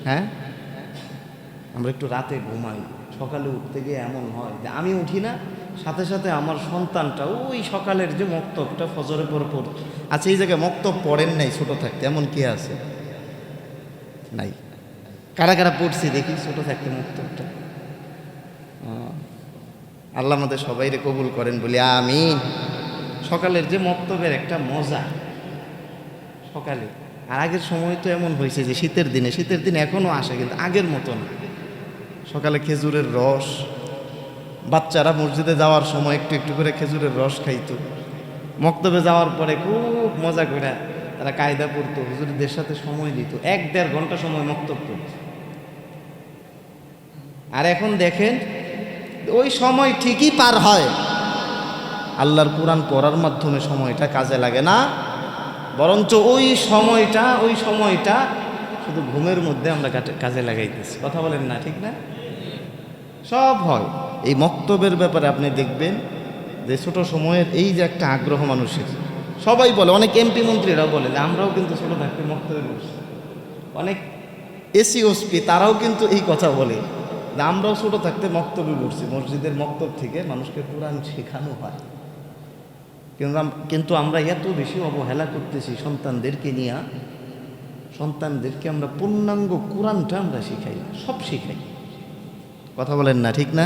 হ্যাঁ, আমরা একটু রাতে ঘুমাই, সকালে উঠতে গিয়ে এমন হয় যে আমি উঠি না, সাথে সাথে আমার সন্তানটা ওই সকালের যে মক্তবটা ফজরের পর পড়ে। আচ্ছা, এই জায়গায় মক্তব পড়েন নাই ছোট থাকতে, এমন কে আছে? নাই। কারা কারা পড়ছি দেখি ছোট থাকতে মক্তবটা? আল্লাহ আমাদের সবাইরে কবুল করেন বলি আমিন। সকালের যে মক্তবের একটা মজা সকালে, আর আগের সময় তো এমন হয়েছে যে শীতের দিনে এখনও আসে কিন্তু আগের মতো না। সকালে খেজুরের রস, বাচ্চারা মসজিদে যাওয়ার সময় একটু একটু করে খেজুরের রস খাইতো, মক্তবে যাওয়ার পরে খুব মজা করে তারা কায়দা পড়তো, হুজুরদের সাথে সময় দিত, 1-1.5 ঘন্টা সময় মক্তব পড়ত। আর এখন দেখেন ওই সময় ঠিকই পার হয়, আল্লাহর কোরআন পড়ার মাধ্যমে সময়টা কাজে লাগে না, বরঞ্চ ওই সময়টা শুধু ঘুমের মধ্যে আমরা কাজে লাগাইতেছি। কথা বলেন না ঠিক না? সব হয় এই মক্তবের ব্যাপারে। আপনি দেখবেন যে ছোট সময়ের এই যে একটা আগ্রহ মানুষের, সবাই বলে, অনেক এমপি মন্ত্রীরাও বলে যে আমরাও কিন্তু ছোট থাকতে মক্তবে বসছি। অনেক এসি তারাও কিন্তু এই কথা বলে যে আমরাও ছোট থাকতে মক্তবে বসছি। মসজিদের মক্তব থেকে মানুষকে কোরআন শেখানো হয়, কিন্তু আমরা এত বেশি অবহেলা করতেছি সন্তানদেরকে নিয়ে। সন্তানদেরকে আমরা পূর্ণাঙ্গ কোরআনটা আমরা শিখাই, সব শিখাই। কথা বলেন না ঠিক না?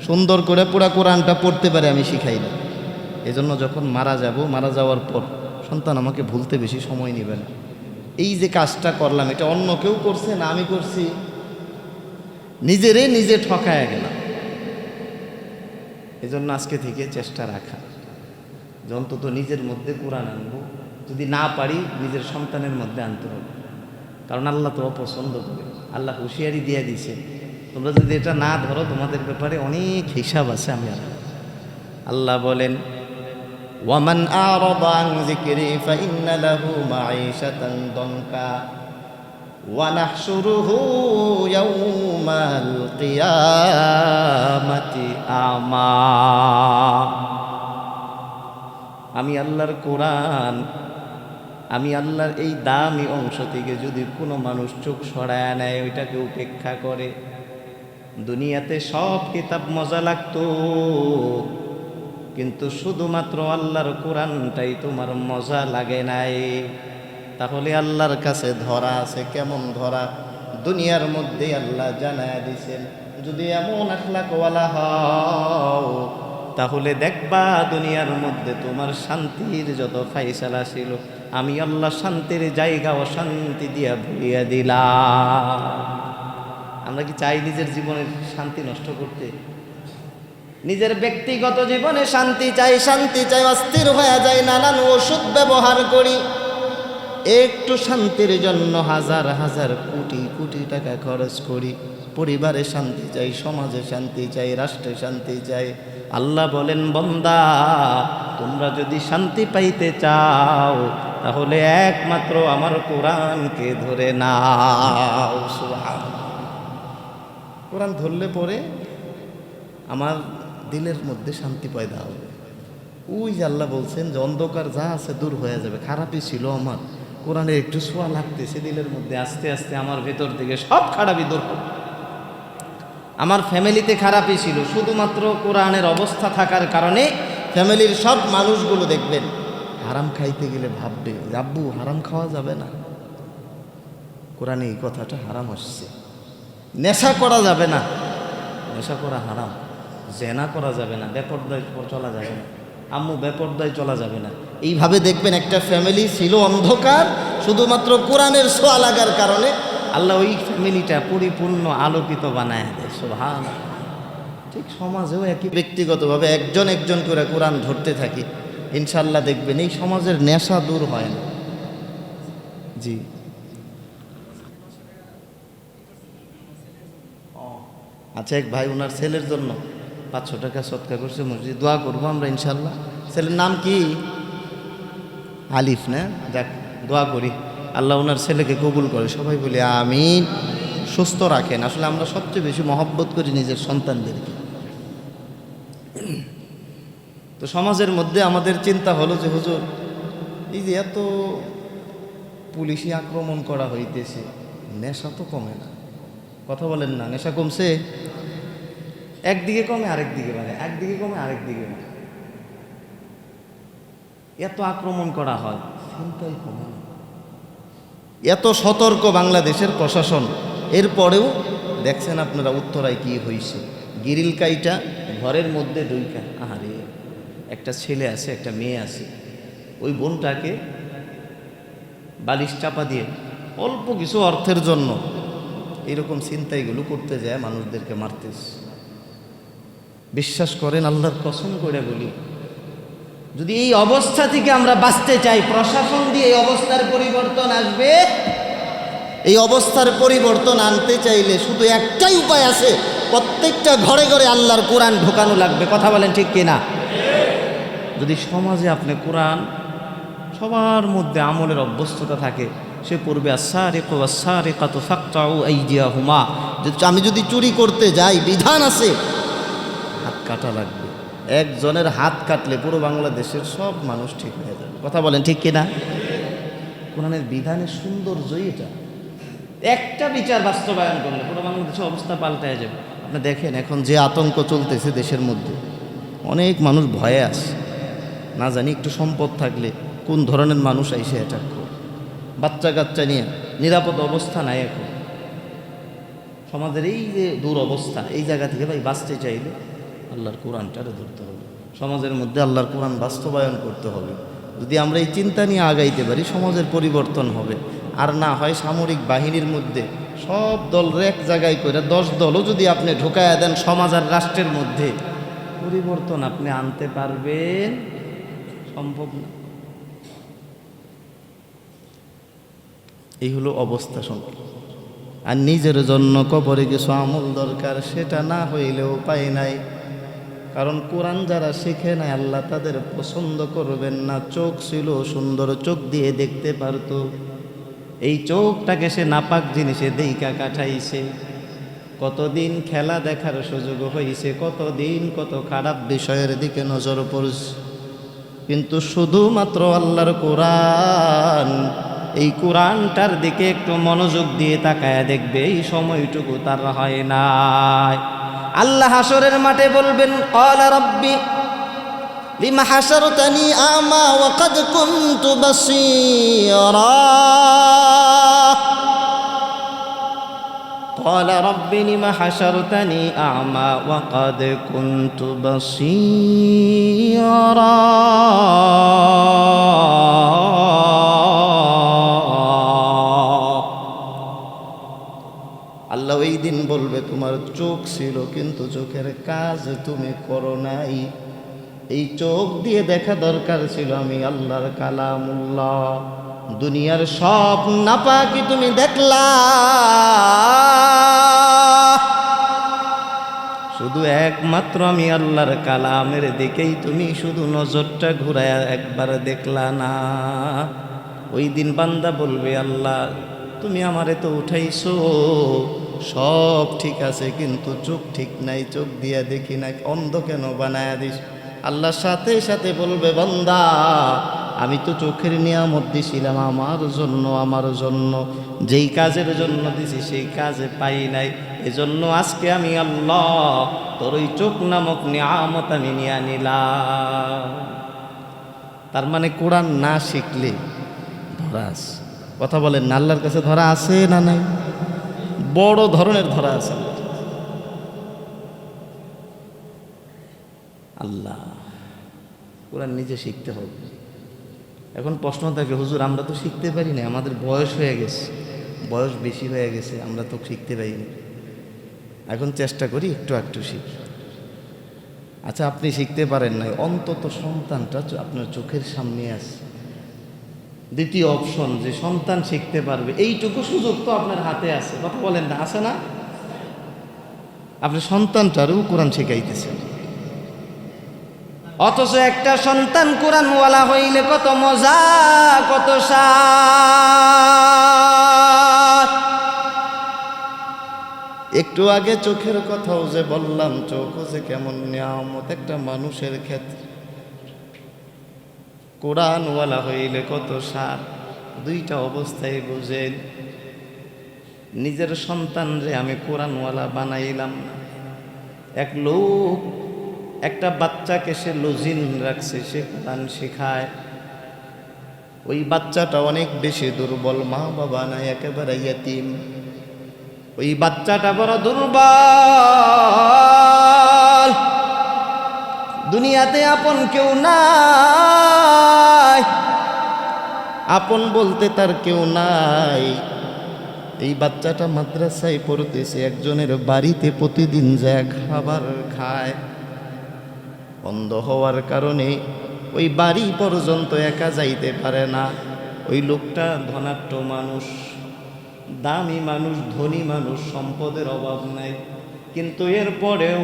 সুন্দর করে পুরা কোরআনটা পড়তে পারে আমি শিখাই না। এজন্য যখন মারা যাওয়ার পর সন্তান আমাকে ভুলতে বেশি সময় নেবে না। এই যে কাজটা করলাম এটা অন্য কেউ করছে না আমি করছি, নিজে ঠকায়া গেলাম। এজন্য আজকে থেকে চেষ্টা রাখা যে অন্তত নিজের মধ্যে কোরআন আনবো, যদি না পারি নিজের সন্তানের মধ্যে আনতে হবে। কারণ আল্লাহ তো অপছন্দ করে, আল্লাহ হুঁশিয়ারি দিয়ে দিছে, তোমরা যদি এটা না ধরো তোমাদের ব্যাপারে অনেক হিসাব আছে আমি আল্লাহ বলেন, ওয়ামান আরাদা আন যিকরি ফাইন্না লাহু মাঈশাতান দনকা ওয়া নাহশুরুহু ইয়াওমাল কিয়ামাতি আমা। আমি আল্লাহর কোরআন, আমি আল্লাহর এই দামি অংশ থেকে যদি কোনো মানুষ চোখ সরায় নেয়, ওইটাকে উপেক্ষা করে, দুনিয়াতে সব কিতাব মজা লাগতো কিন্তু শুধুমাত্র আল্লাহর কোরআনটাই তোমার মজা লাগে নাই, তাহলে আল্লাহর কাছে ধরা আছে। কেমন ধরা? দুনিয়ার মধ্যে আল্লাহ জানায় দিয়েছেন, যদি এমন আখলাকওয়ালা হও তাহলে দেখবা দুনিয়ার মধ্যে তোমার শান্তির যত ফাইসালা ছিল আমি আল্লাহ শান্তির জায়গা অশান্তি দিয়া ভরিয়া দিলাম। আমরা কি চাই নিজের জীবনের শান্তি নষ্ট করতে? নিজের ব্যক্তিগত জীবনে শান্তি চাই, অস্থির হয়ে যায়, নানান ওষুধ ব্যবহার করি, একটু শান্তির জন্য হাজার হাজার কোটি কোটি টাকা খরচ করি। পরিবারে শান্তি চাই, সমাজে শান্তি চাই, রাষ্ট্রে শান্তি চাই। আল্লাহ বলেন, বান্দা তোমরা যদি শান্তি পাইতে চাও তাহলে একমাত্র আমার কোরআনকে ধরে নাও। সুবহানাল্লাহ। কোরআন ধরলে পরে আমার দিলের মধ্যে শান্তি পয়দা হবে। ওই যে আল্লাহ বলছেন যে অন্ধকার যা আছে দূর হয়ে যাবে। খারাপই ছিল আমার, কোরআনের একটু ছোঁয়া লাগতেছে দিলের মধ্যে, আস্তে আস্তে আমার ভেতর থেকে সব খারাপই দূর হবে। আমার ফ্যামিলিতে খারাপই ছিল, শুধুমাত্র কোরআনের অবস্থা থাকার কারণে ফ্যামিলির সব মানুষগুলো দেখবেন হারাম খাইতে গেলে ভাববে যে আব্বু হারাম খাওয়া যাবে না, কোরআনে এই কথাটা হারাম আসছে। নেশা করা যাবে না, নেশা করা হারাম। জেনা করা যাবে না, বেপরদায় চলা যাবে না, আম্মু বেপরদায় চলা যাবে না। এইভাবে দেখবেন একটা ফ্যামিলি ছিল অন্ধকার, শুধুমাত্র কোরআনের ছোঁয়া লাগার কারণে আল্লাহ ওই ফ্যামিলিটা পরিপূর্ণ আলোকিত বানায় দেয়। সুবহানাল্লাহ। ঠিক সমাজেও একই, ব্যক্তিগতভাবে একজন একজন করে কোরআন ধরতে থাকি, ইনশাল্লাহ দেখবেন এই সমাজের নেশা দূর হয় না। জি, আচ্ছা, এক ভাই ওনার ছেলের জন্য 500 টাকা সৎকার করছে, মসজিদ দোয়া করবো আমরা ইনশাল্লাহ। ছেলের নাম কি? আলিফ না? যাক, দোয়া করি আল্লাহ ওনার ছেলেকে কবুল করে। সবাই বলি আমিন। সুস্থ রাখেন। আসলে আমরা সবচেয়ে বেশি মহব্বত করি নিজের সন্তানদেরকে। তো সমাজের মধ্যে আমাদের চিন্তা হলো যে হুজুর, এই যে এত পুলিশি আক্রমণ করা হইতেছে, নেশা তো কমে না। কথা বলেন না, নেশা কমছে? একদিকে কমে আরেক দিকে বাড়ে, একদিকে কমে আরেক দিকে বাড়ে। এত আক্রমণ করা হয়, চিন্তাই কমে না। এত সতর্ক বাংলাদেশের প্রশাসন, এরপরেও দেখছেন আপনারা উত্তরায় কি হয়েছে। গিরিল কাইটা ঘরের মধ্যে ঢুইকা, আহারে, একটা ছেলে আছে একটা মেয়ে আছে, ওই বোনটাকে বালিশ চাপা দিয়ে অল্প কিছু অর্থের জন্য এরকম চিন্তাইগুলো করতে যায়, মানুষদেরকে মারতেছে। বিশ্বাস করেন, আল্লাহর কসম করে বলি, যদি এই অবস্থা থেকে আমরা বাঁচতে চাই, প্রশাসন দিয়ে এই অবস্থার পরিবর্তন আসবে। এই অবস্থার পরিবর্তন আনতে চাইলে শুধু একটাই উপায় আছে, প্রত্যেকটা ঘরে ঘরে আল্লাহর কোরআন ঢোকানো লাগবে। কথা বলেন ঠিক কিনা? যদি সমাজে আপনি কোরআন সবার মধ্যে আমলের অভ্যস্ততা থাকে, সে পূর্বে আস-সারিকু ওয়াস-সারিকাতু ফাকতাউ আইদিয়াহুমা, আমি যদি চুরি করতে যাই, বিধান আছে হাত কাটা লাগবে। একজনের হাত কাটলে পুরো বাংলাদেশের সব মানুষ ঠিক হয়ে যাবে। কথা বলেন ঠিক কিনা? কোরআনের বিধানের সৌন্দর্যই এটা। একটা বিচার বাস্তবায়ন করলে পুরো বাংলাদেশের অবস্থা পাল্টায় যাবে। আপনি দেখেন এখন যে আতঙ্ক চলতেছে দেশের মধ্যে, অনেক মানুষ ভয়ে আছে, না জানি একটু সম্পদ থাকলে কোন ধরনের মানুষ আইসে অ্যাটাক করে। বাচ্চা কাচ্চা নিয়ে নিরাপদ অবস্থা নাই এখন সমাজের। এই যে দুরবস্থা, এই জায়গা থেকে ভাই বাঁচতে চাইলে আল্লাহর কোরআনটারে ধরতে হবে, সমাজের মধ্যে আল্লাহর কোরআন বাস্তবায়ন করতে হবে। যদি আমরা এই চিন্তা নিয়ে আগাইতে পারি, সমাজের পরিবর্তন হবে। আর না হয় সামরিক বাহিনীর মধ্যে সব দল এক জায়গায় করে 10 দলও যদি আপনি ঢুকাইয়া দেন সমাজ আর রাষ্ট্রের মধ্যে, পরিবর্তন আপনি আনতে পারবেন? সম্ভব না। এই হলো অবস্থা সম্পর্কে। আর নিজের জন্য কবরে কিছু আমল দরকার, সেটা না হইলেও উপায় নাই। কারণ কোরআন যারা শিখে নাই, আল্লাহ তাদের পছন্দ করবেন না। চোখ ছিল সুন্দর, চোখ দিয়ে দেখতে পারত, এই চোখটাকে সে নাপাক জিনিসে দেইকা কাটাইছে। কতদিন খেলা দেখার সুযোগ হয়েছে, কতদিন কত খারাপ বিষয়ের দিকে নজর পড়ছে। কিন্তু শুধুমাত্র আল্লাহর কোরআন, এই কোরআনটার দিকে একটু মনোযোগ দিয়ে তাকায়া দেখবে, এই সময়টুকু তার হয় নাই। আল্লাহ হাসরের মাঠে বলবেন, ক্বালা রাব্বি লিমা হাশারতানি আমা ওয়া ক্বাদ কুনতু বাসীরা। ক্বালা রাব্বি লিমা হাশারতানি আমা ওয়া ক্বাদ কুনতু বাসীরা। আল্লাহ ওই দিন বলবে, তোমার চোখ ছিল কিন্তু চোখের কাজ তুমি করো নাই। এই চোখ দিয়ে দেখা দরকার ছিল আমি আল্লাহর কালামুল্লাহ। দুনিয়ার সব নাপাকি তুমি দেখলা, শুধু একমাত্র আমি আল্লাহর কালামের দিকেই তুমি শুধু নজরটা ঘুরায়া একবার দেখলা না। ওই দিন বান্দা বলবে, আল্লাহ তুমি আমারে তো উঠাইছো, সব ঠিক আছে, কিন্তু চোখ ঠিক নাই, চোখ দিয়া দেখি না, অন্ধ কেন বানায়া দিস? আল্লাহর সাথে সাথে বলবে, বান্দা আমি তো চোখের নিয়ামত দিছিলাম আমার জন্য যেই কাজের জন্য দিছি সেই কাজে পাই নাই, এজন্য আজকে আমি আল্লাহ তোর ওই চোখ নামক নিয়ামত আমি নিয়ে নিলাম। তার মানে কোরআন না শিখলে ধরা আছে। কথা বলেন না, আল্লাহর কাছে ধরা আছে না নাই? বড় ধরনের ধরা আছে। আল্লাহ কোরআন নিজে শিখতে হবে। এখন প্রশ্ন থাকে, হুজুর আমরা তো শিখতে পারি না, আমাদের বয়স হয়ে গেছে, বয়স বেশি হয়ে গেছে, আমরা তো শিখতে পারিনি। এখন চেষ্টা করি একটু একটু শিখি। আচ্ছা আপনি শিখতে পারেন নাই, অন্তত সন্তানটা আপনার চোখের সামনে আছে। দ্বিতীয় অপশন যে সন্তান শিখতে পারবে, এইটুকু সুযোগ তো আপনার হাতে আছে। কথা বলেন না, আছে না? আপনি সন্তানটারও কোরআন শেখাইতেছেন, অথচ একটা সন্তান কোরআনওয়ালা হইলে কত মজা, কত স্বাদ। একটু আগে চোখের কথাও যে বললাম, চোখও যে কেমন নিয়ামত একটা মানুষের ক্ষেত্রে, কোরআনওয়ালা হইলে কত স্বাদ। দুইটা অবস্থায় বুঝেন। নিজের সন্তান রে আমি কোরআনওয়ালা বানাইলাম না। এক লোক একটা বাচ্চাকে সে লজিন রাখছে, সে কোরআন শেখায়। ওই বাচ্চাটা অনেক বেশি দুর্বল, মা বাবা নাই, একেবারে ইয়াতিম। ওই বাচ্চাটা বড় দুর্বল, দুনিয়াতে আপন কেউ নাই, আপন বলতে তার কেউ নাই। এই বাচ্চাটা মাদ্রাসায় পড়তেছে, একজনের বাড়িতে প্রতিদিন যায় খাবার খায়। অন্ধ হওয়ার কারণে ওই বাড়ি পর্যন্ত একা যাইতে পারে না। ওই লোকটা ধনাঢ্য মানুষ, দামি মানুষ, ধনী মানুষ, সম্পদের অভাব নাই, কিন্তু এরপরেও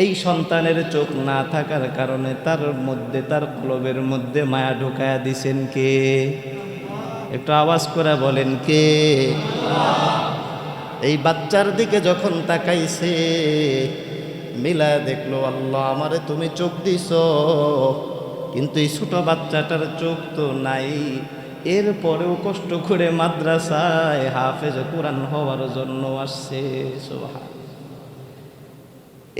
এই সন্তানের চোখ না থাকার কারণে তার মধ্যে, তার কলবের মধ্যে মায়া ঢুকায়া দিছেন কে? একটু আওয়াজ করে বলেন কে? এই বাচ্চার দিকে যখন তাকাইছে, মিলা দেখলো, আল্লাহ আমারে তুমি চোখ দিছ, কিন্তু এই ছোট বাচ্চাটার চোখ তো নাই। এরপরেও কষ্ট করে মাদ্রাসায় হাফেজ কোরআন হওয়ার জন্য আসছে। সুবহান।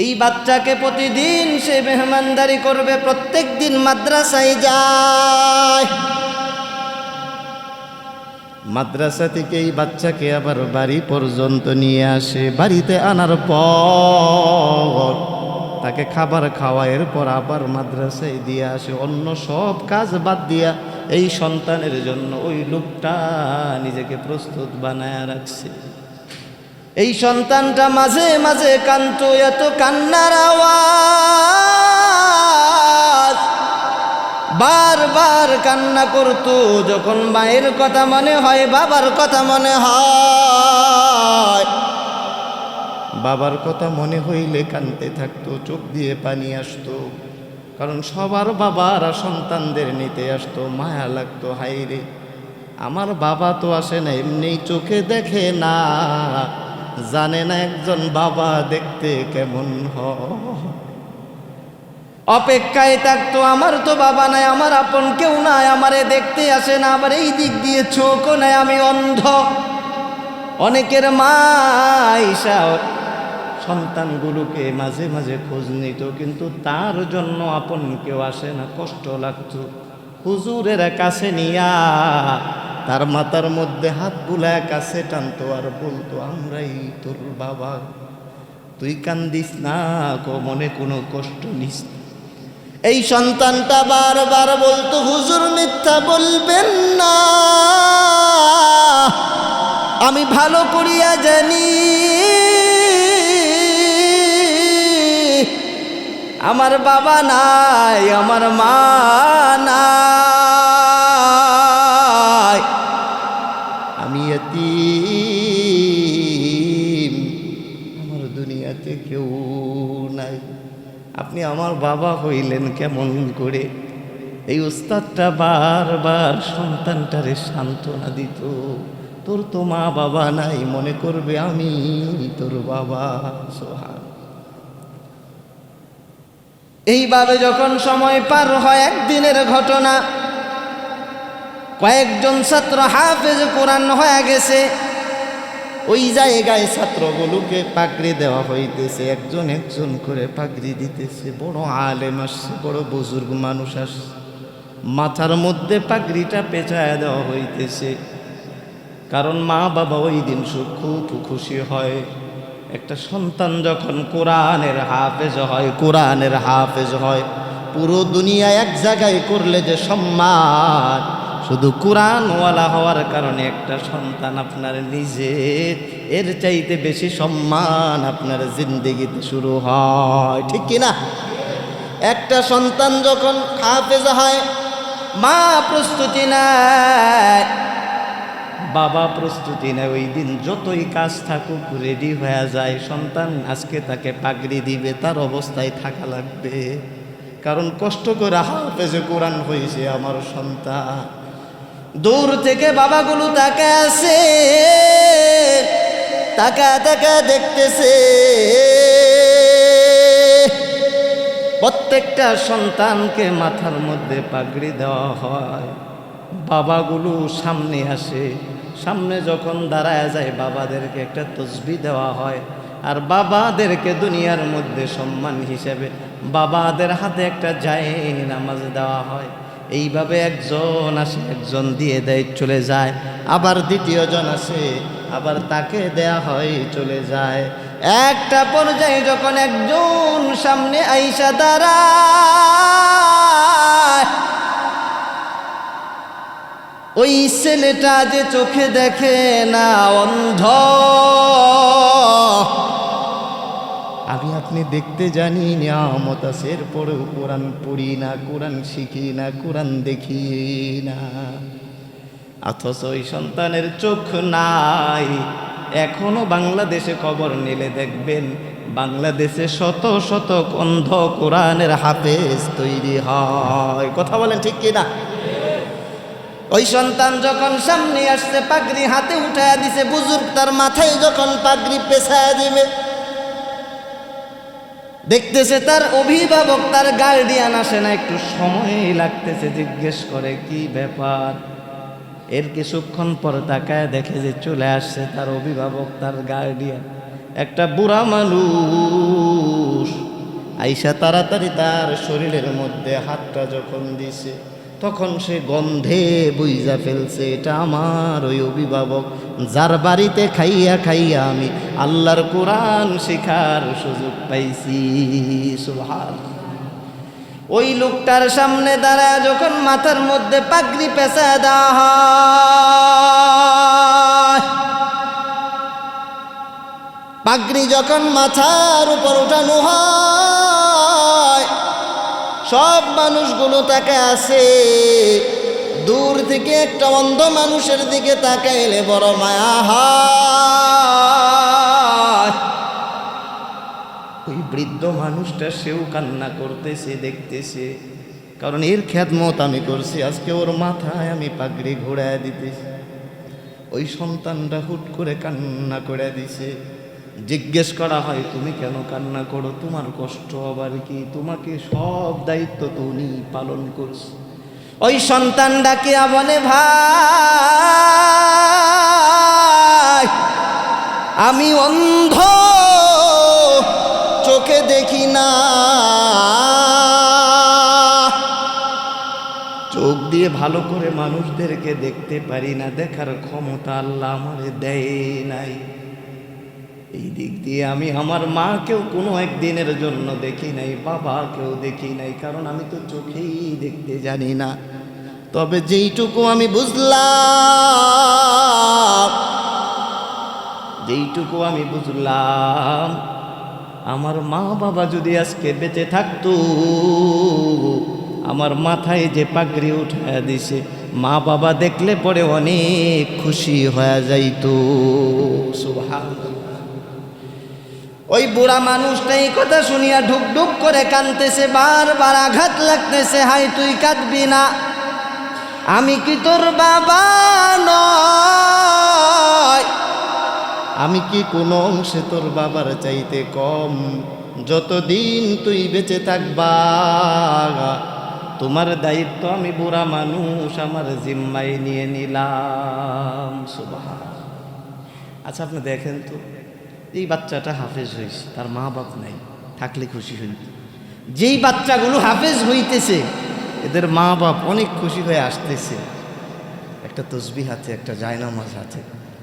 এই বাচ্চাকে প্রতিদিন সে মেহমানদারি করবে, প্রত্যেক দিন মাদ্রাসায় যায়। মাদ্রাসা থেকে এই বাচ্চাকে আবার বাড়ি পর্যন্ত নিয়ে আসে। বাড়িতে আনার পর তাকে খাবার খাওয়ার পর আবার মাদ্রাসায় দিয়ে আসে। অন্য সব কাজ বাদ দিয়া এই সন্তানের জন্য ওই লোকটা নিজেকে প্রস্তুত বানায় রাখছে। এই সন্তানটা মাঝে মাঝে কাঁদতো, এত কান্নার আওয়াজ, বারবার কান্না করতো। যখন মায়ের কথা মনে হয়, বাবার কথা মনে হয়, বাবার কথা মনে হইলে কাঁদতে থাকতো, চোখ দিয়ে পানি আসতো। কারণ সবার বাবারা সন্তানদের নিতে আসতো, মায়া লাগতো, হাইরে আমার বাবা তো আসে না, এমনি চোখে দেখে না, জানে না একজন বাবা দেখতে কেমন হয়। অপেক্ষায় থাকতো, আমার তো বাবা নাই, আমার আপন কেউ নাই, আমারে দেখতে আসে না, আবার এই দিক দিয়ে চোখও নাই, আমি অন্ধ। অনেকের মা ঈশা সন্তানগুলোকে মাঝে মাঝে খোঁজ নিত, কিন্তু তার জন্য আপন কেউ আসে না, কষ্ট লাগতো। হুজুরের কাছে নিয়া তার মাথার মধ্যে হাত বুলায় কাছে টানতো আর বলতো, আমরাই তোর বাবা, তুই কান্দিস না, মনে কোনো কষ্ট নিস না। এই সন্তানটা বারবার বলতো, হুজুর মিথ্যা বলবেন না, আমি ভালো করিয়া জানি আমার বাবা নাই, আমার মা নাই, আমি এতিম, আমার দুনিয়াতে কেউ নাই। আপনি আমার বাবা হইলেন কেমন করে? এই উস্তাদটা বারবার সন্তানটারে সান্ত্বনা দিত, তোর তো মা বাবা নাই, মনে করবে আমি তোর বাবা। সুবহান। এইভাবে যখন সময় পার হয়, একদিনের ঘটনা, কয়েকজন ছাত্র হাফেজ কোরআন হয়ে গেছে। ওই জায়গায় ছাত্রগুলোকে পাগড়ি দেওয়া হইতেছে, একজন একজন করে পাগড়ি দিতেছে। বড় আলেম আসছে, বড় বুজুর্গ মানুষ আসছে, মাথার মধ্যে পাগড়িটা পেঁচায় দেওয়া হইতেছে। কারণ মা বাবা ওই দিন খুব খুশি হয়। একটা সন্তান যখন কোরআনের হাফেজ হয়, কোরআনের হাফেজ হয়, পুরো দুনিয়া এক জায়গায় করলে যে সম্মান, শুধু কোরআনওয়ালা হওয়ার কারণে একটা সন্তান আপনার নিজের, এর চাইতে বেশি সম্মান আপনার জিন্দেগিতে শুরু হয়, ঠিক কিনা? একটা সন্তান যখন হাফেজ হয়, মা প্রস্তুতি নেয়, বাবা প্রস্তুতি নেয়। ওই দিন যতই কাজ থাকুক রেডি হয়ে যায়, সন্তান আজকে তাকে পাগড়ি দিবে, তার অবস্থায় থাকা লাগবে। কারণ কষ্ট করে হাফেজে কোরআন হয়েছে আমার সন্তান। দূর থেকে বাবাগুলো তাকে আসে, তাকা তাকা দেখতেছে। প্রত্যেকটা সন্তানকে মাথার মধ্যে পাগড়ি দেওয়া হয়। বাবাগুলো সামনে আসে, সামনে যখন দাঁড়ায় যায় বাবাদেরকে একটা তসবিহ দেওয়া হয়। আর বাবাদেরকে দুনিয়ার মধ্যে সম্মান হিসেবে বাবাদের হাতে একটা জায়ের নামাজ দেওয়া হয়। এইভাবে একজন আসে, একজন দিয়ে দেয়, চলে যায়। আবার দ্বিতীয় জন আসে, আবার তাকে দেয়া হয়, চলে যায়। একটা পর্যায়ে যখন একজন সামনে আইসা দাঁড়ায়, ওই ছেলেটা যে চোখে দেখে না, অন্ধ। আমি আপনি দেখতে জানি নিয়ামত আছে, এরপরেও কোরআন পড়ি না, কোরআন শিখি না, কোরআন দেখি না। অথচ ওই সন্তানের চোখ নাই। এখনো বাংলাদেশে খবর নিলে দেখবেন, বাংলাদেশে শত শত অন্ধ কোরআনের হাফেজ তৈরি হয়। কথা বলেন ঠিক কিনা? ওই সন্তান যখন সামনে আসছে, পাগড়ি হাতে উঠায়া দিছে, বুজুর্গ তার মাথায় যখন পাগড়ি পেছায়া দিবে, দেখতেছে তার অভিভাবক, তার গার্ডিয়ান আসে না, একটু সময় লাগতেছে। জিজ্ঞেস করে কি ব্যাপার। এর কিছুক্ষণ পর তাকায় দেখে যে চলে আসছে তার অভিভাবক, তার গার্ডিয়ান, একটা বুড়া মানুষ। আইসা তাড়াতাড়ি তার শরীরের মধ্যে হাতটা যখন দিছে, তখন সে গন্ধে বুইজা ফেলছে এটা আমার ওই অভিভাবক, যার বাড়িতে খাইয়া খাইয়া আমি আল্লাহর কোরআন শেখার সুযোগ পাইছি। সুবহানাল্লাহ। ওই লোকটার সামনে দাঁড়ায় যখন মাথার মধ্যে পাগড়ি পেঁচা দেওয়া হয়, পাগড়ি যখন মাথার উপর উঠানো হয়, সব মানুষগুলো তাকে আসে। দূর থেকে একটা অন্ধ মানুষের দিকে তাকাইলে বড় মায়া হয়। ওই বৃদ্ধ মানুষটা সেও কান্না করতেছে, দেখতেছে, কারণ এর খেদমত আমি করছি, আজকে ওর মাথায় আমি পাগড়ি ঘোরায় দিতেছি। ওই সন্তানটা হুট করে কান্না করে দিছে। জিজ্ঞেস করা হয় তুমি কেন কান্না করো, তোমার কষ্ট আবার কি, তোমাকে সব দায়িত্ব তো উনি পালন করছে। ওই সন্তান ডাকিয়া বলে ভাই আমি অন্ধ, চোখে দেখি না, চোখ দিয়ে ভালো করে মানুষদেরকে দেখতে পারি না, দেখার ক্ষমতা আল্লাহ আমারে দেয় নাই। এই দিক দিয়ে আমি আমার মাকেও কোনো একদিনের জন্য দেখি নাই, বাবাকেও দেখি নাই, কারণ আমি তো চোখেই দেখতে জানি না। তবে যেইটুকু আমি বুঝলাম, আমার মা বাবা যদি আজকে বেঁচে থাকতো, আমার মাথায় যে পাগড়ি উঠায় দিছে, মা বাবা দেখলে পরে অনেক খুশি হয়ে যাইতো। সুবহানাল্লাহ। ওই বুড়া মানুষটা এই কথা শুনিয়া ঢুক ঢুক করে কাঁদতেছে, বারবার আঘাত লাগতেছে। হাই তুই কাঁদবি না, আমি কি তোর বাবা নয়? আমি কি কোনো অংশে তোর বাবার চাইতে কম? যতদিন তুই বেঁচে থাকবা তোমার দায়িত্ব আমি বুড়া মানুষ আমার জিম্মায় নিয়ে নিলাম। সুবহান। আচ্ছা আপনি দেখেন তো, এই বাচ্চাটা হাফেজ হয়েছে, তার মা বাপ নাই, থাকলে খুশি হইত। যেই বাচ্চাগুলো হাফেজ হইতেছে এদের মা বাপ অনেক খুশি হয়ে আসতেছে, একটা তসবিহ হাতে, একটা জায়নামাজ হাতে।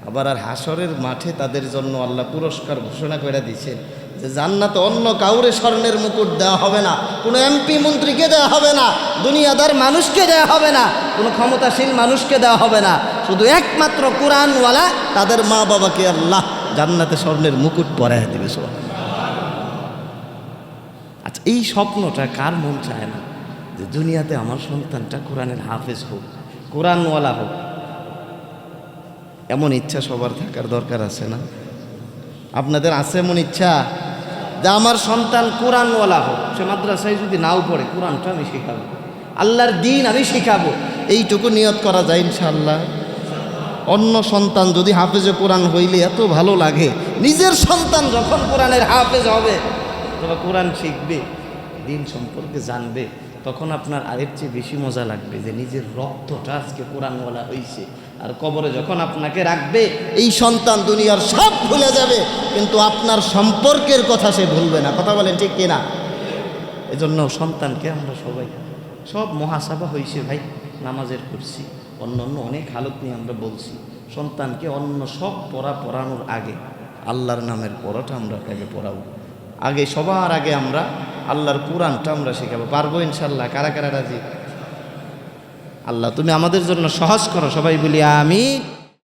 আবার আর হাসরের মাঠে তাদের জন্য আল্লাহ পুরস্কার ঘোষণা করে দিয়েছেন যে জান্নাতে অন্য কাউরে স্বর্ণের মুকুট দেওয়া হবে না, কোনো এমপি মন্ত্রীকে দেওয়া হবে না, দুনিয়াদার মানুষকে দেওয়া হবে না, কোনো ক্ষমতাশীল মানুষকে দেওয়া হবে না, শুধু একমাত্র কোরআনওয়ালা তাদের মা বাবাকে আল্লাহ জান্নাতে স্বর্ণের মুকুট পরায় দেবে। আচ্ছা এই স্বপ্নটা কার মন চায় না যে দুনিয়াতে আমার সন্তানটা কোরআনের হাফেজ হোক, কোরআনওয়ালা হোক? এমন ইচ্ছা সবার থাকার দরকার আছে না? আপনাদের আছে এমন ইচ্ছা যে আমার সন্তান কোরআনওয়ালা হোক, সে মাদ্রাসায় যদি নাও পড়ে কোরআনটা আমি শেখাবো, আল্লাহর দিন আমি শেখাবো, এইটুকু নিয়ত করা যায় ইনশাআল্লাহ? অন্য সন্তান যদি হাফেজে কোরআন হইলে এত ভালো লাগে, নিজের সন্তান যখন কোরআনের হাফেজ হবে তবে কোরআন শিখবে, দিন সম্পর্কে জানবে, তখন আপনার আরের চেয়ে বেশি মজা লাগবে যে নিজের রক্তটা আজকে কোরআনওয়ালা হয়েছে। আর কবরে যখন আপনাকে রাখবে এই সন্তান দুনিয়ার সব ভুলে যাবে, কিন্তু আপনার সম্পর্কের কথা সে ভুলবে না। কথা বলেন ঠিক কিনা? এজন্য সন্তানকে আমরা সবাই সব মহাসাবা হয়েছে ভাই, নামাজের করছি, অন্য অন্য অনেক হালত নিয়ে আমরা বলছি, সন্তানকে অন্য সব পড়ানোর আগে আল্লাহর নামের পড়াটা আমরা আগে পড়াবো, আগে সবার আগে আমরা আল্লাহর কোরআনটা আমরা শেখাবো। পারবো ইনশাল্লাহ? কারা কারা রাজি? আল্লাহ তুমি আমাদের জন্য সহজ করো, সবাই বলি আমিন।